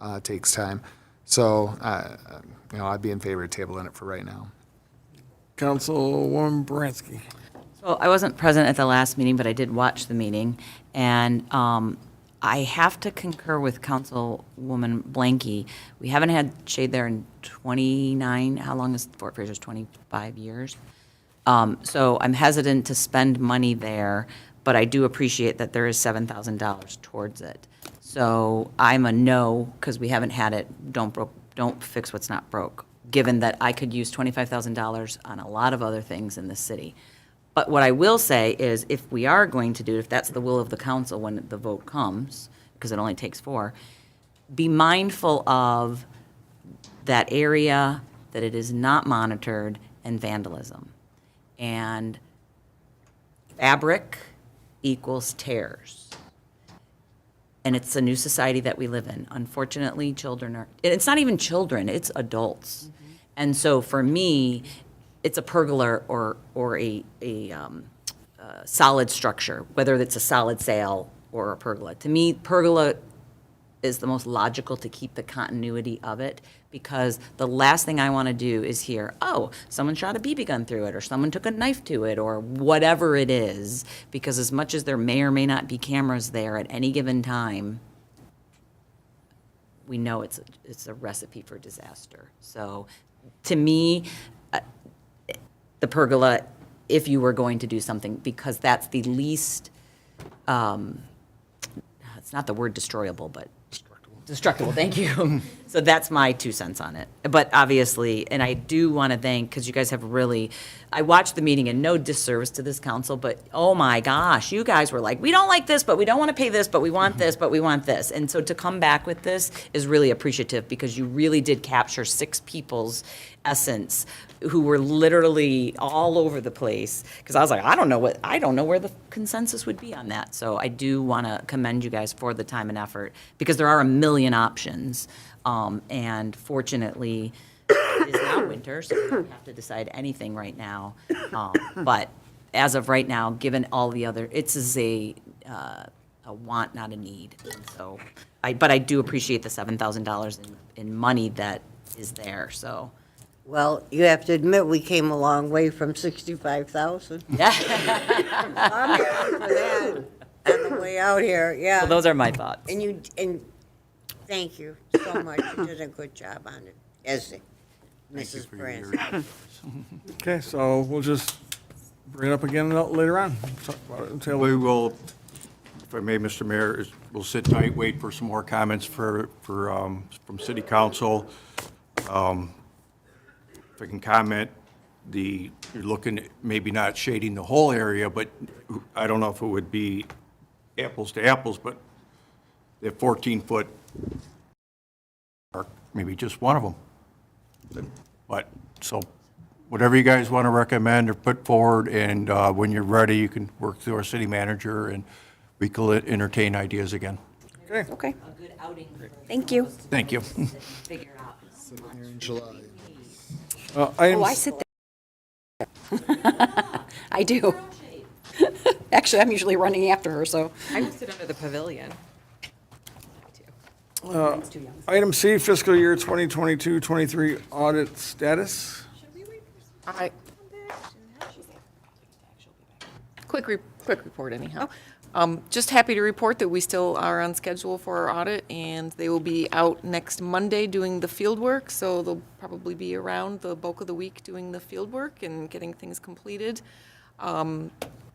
it takes time. So I'd be in favor of tabling it for right now. Councilwoman Baranski. So I wasn't present at the last meeting, but I did watch the meeting, and I have to concur with Councilwoman Blanky. We haven't had shade there in 29, how long is Fort Fraser's, 25 years? So I'm hesitant to spend money there, but I do appreciate that there is $7,000 towards it. So I'm a no, because we haven't had it, don't fix what's not broke, given that I could use $25,000 on a lot of other things in the city. But what I will say is, if we are going to do it, if that's the will of the council when the vote comes, because it only takes 4, be mindful of that area, that it is not monitored, and vandalism. And fabric equals tears. And it's a new society that we live in. Unfortunately, children are, and it's not even children, it's adults. And so for me, it's a pergola or a solid structure, whether it's a solid sail or a pergola. To me, pergola is the most logical to keep the continuity of it, because the last thing I want to do is hear, oh, someone shot a BB gun through it, or someone took a knife to it, or whatever it is, because as much as there may or may not be cameras there at any given time, we know it's a recipe for disaster. So to me, the pergola, if you were going to do something, because that's the least, it's not the word destroyable, but destructible, thank you. So that's my 2 cents on it. But obviously, and I do want to thank, because you guys have really, I watched the meeting, and no disservice to this council, but oh my gosh, you guys were like, we don't like this, but we don't want to pay this, but we want this, but we want this. And so to come back with this is really appreciative, because you really did capture 6 people's essence who were literally all over the place. Because I was like, I don't know where the consensus would be on that. So I do want to commend you guys for the time and effort, because there are a million options. And fortunately, it is now winter, so we don't have to decide anything right now. But as of right now, given all the other, it's a want, not a need. And so, but I do appreciate the $7,000 in money that is there, so. Well, you have to admit, we came a long way from 65,000. Yeah. I'm happy for that on the way out here, yeah. Well, those are my thoughts. And thank you so much. You did a good job on it, as Mrs. Branson. Okay, so we'll just bring it up again later on. Talk about it until We will, if I may, Mr. Mayor, we'll sit tight, wait for some more comments from city council. If I can comment, you're looking at maybe not shading the whole area, but I don't know if it would be apples to apples, but the 14-foot, or maybe just one of them. But, so, whatever you guys want to recommend or put forward, and when you're ready, you can work through our city manager, and we can entertain ideas again. Okay. Okay, A good outing. thank you. Thank you. Figure out. In July. Oh, I sit there. I do. Actually, I'm usually running after her, so. I would sit under the pavilion. Item C, fiscal year 2022-23 audit status. I- Quick report anyhow. Just happy to report that we still are on schedule for our audit, and they will be out next Monday doing the field work, so they'll probably be around the bulk of the week doing the field work and getting things completed.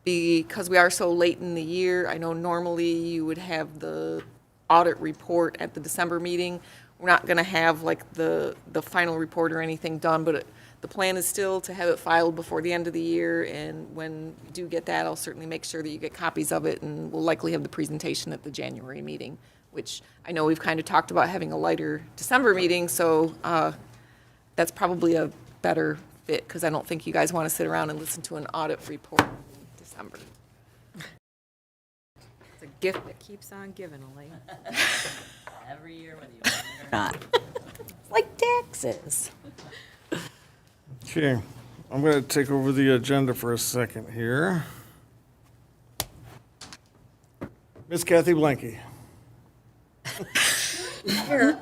Because we are so late in the year, I know normally you would have the audit report at the December meeting. We're not gonna have like the final report or anything done, but the plan is still to have it filed before the end of the year, and when we do get that, I'll certainly make sure that you get copies of it, and we'll likely have the presentation at the January meeting, which I know we've kind of talked about having a lighter December meeting, so that's probably a better fit, because I don't think you guys want to sit around and listen to an audit report in December. It's a gift that keeps on giving, Elaine. Every year, whether you want it or not. Like taxes. Okay, I'm going to take over the agenda for a second here. Miss Kathy Blanky. Here.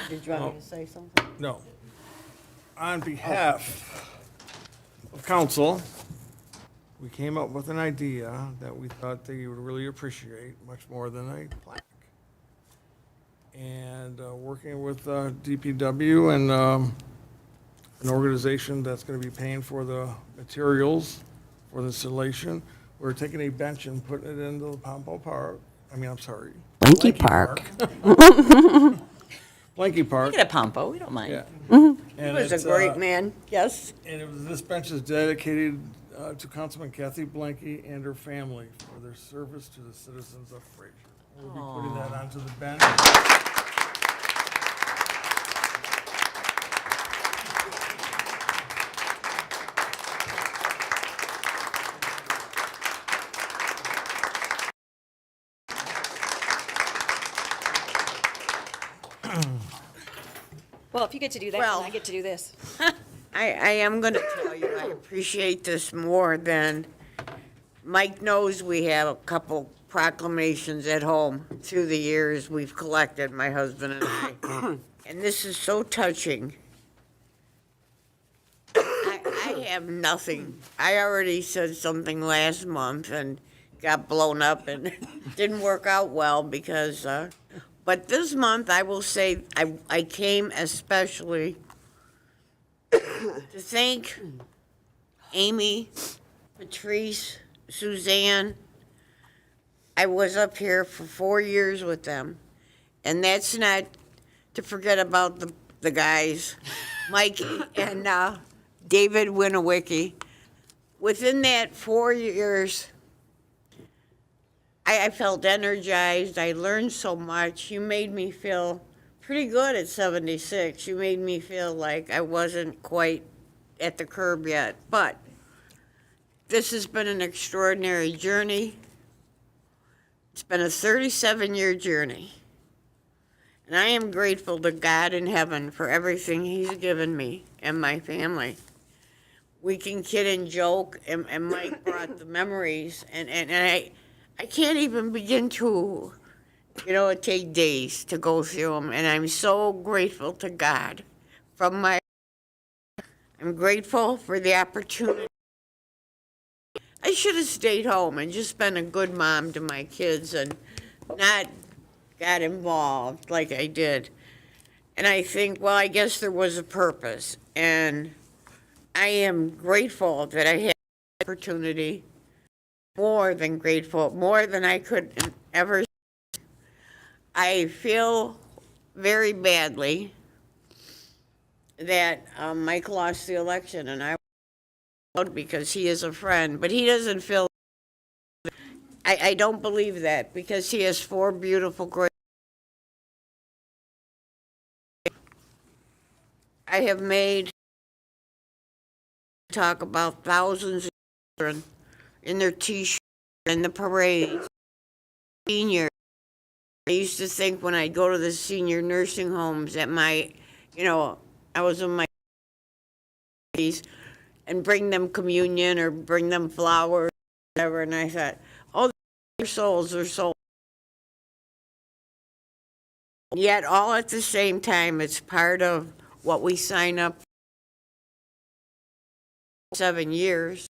Did you want me to say something? No. On behalf of council, we came up with an idea that we thought that you would really appreciate much more than a plaque. And working with DPW and an organization that's going to be paying for the materials for the installation, we're taking a bench and putting it into the Blanky Park. Blanky Park. Get a Pompo, we don't mind. Yeah. He And was a it's, great man, yes. And this bench is dedicated to Councilman Kathy Blanky and her family for their service to the citizens of Fraser. We'll be putting that onto the bench. Well, if you get to do that, Well- then I get to do this. I am going to tell you, I appreciate this more than, Mike knows we have a couple proclamations at home through the years we've collected, my husband and I. And this is so touching. I have nothing. I already said something last month and got blown up and didn't work out well because, but this month I will say I came especially to thank Amy, Patrice, Suzanne. I was up here for 4 years with them. And that's not to forget about the guys, Mike and David Winowicki. Within that 4 years, I felt energized. I learned so much. You made me feel pretty good at 76. You made me feel like I wasn't quite at the curb yet. But this has been an extraordinary journey. It's been a 37-year journey. And I am grateful to God in heaven for everything He's given me and my family. We can kid and joke, and Mike brought the memories, and I can't even begin to, it take days to go through them, and I'm so grateful to God I'm grateful for the opportunity. I should have stayed home and just been a good mom to my kids and not got involved like I did. And I think, well, I guess there was a purpose, and I am grateful that I had the opportunity, more than grateful, more than I could ever. I feel very badly that Mike lost the election, and I voted because he is a friend, but he doesn't feel. I don't believe that because he has 4 beautiful, great. I have made talk about thousands of children in their T-shirts in the parades, seniors. I used to think when I'd go to the senior nursing homes at my, I was in my 80s, and bring them communion or bring them flowers, whatever, and I thought, oh, their souls are so. Yet all at the same time, it's part of what we sign up for 7 years.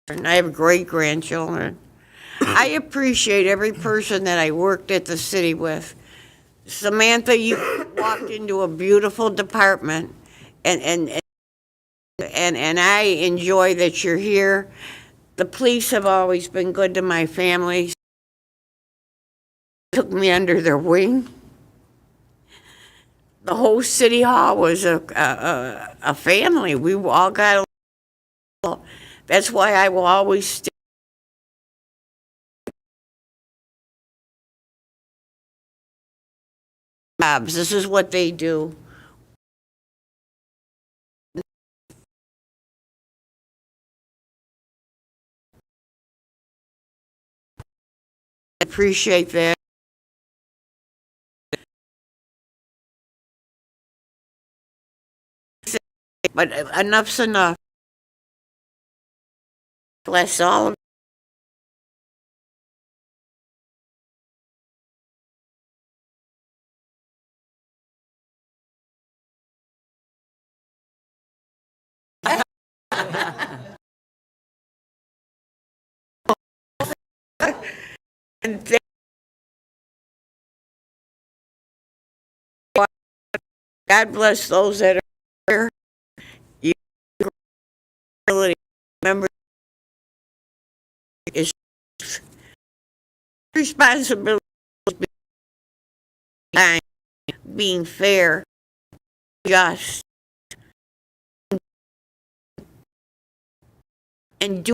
And I have great-grandchildren. I appreciate every person that I worked at the city with. Samantha, you walked into a beautiful department, and I enjoy that you're here. The police have always been good to my family. Took me under their wing. The whole city hall was a family. We all got along. That's why I will always stay. Jobs. This is what they do. I appreciate that. But enough's enough. Bless all of and God bless those that are here. You really remember is responsibility. time, being fair, just, and do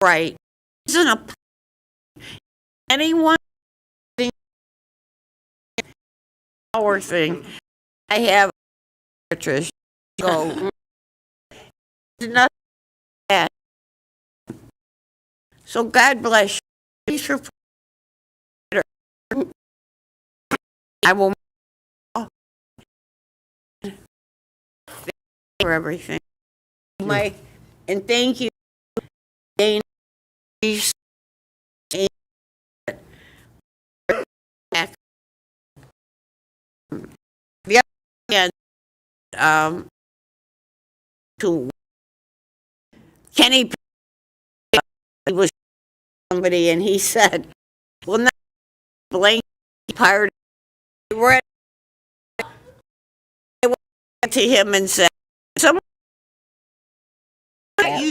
right. Isn't a anyone thing our thing. I have Trish go. It's not bad. So God bless you. Please for I will for everything. My and thank you, Dana. Please, the other hand, to Kenny was somebody and he said, well, not blank part. I went to him and said, someone you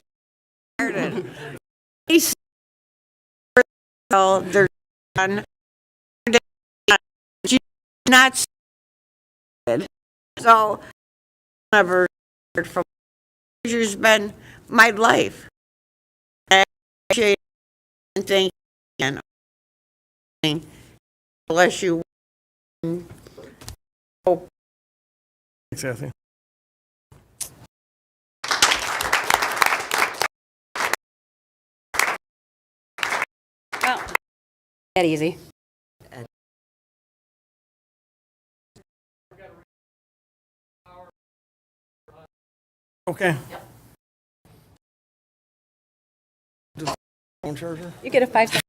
started. He said, they're done. You not said. So never heard from has been my life. I appreciate it and thank you again. Bless you. Thanks, Kathy. Well, that easy. Okay. Phone charger? You get a 5-second.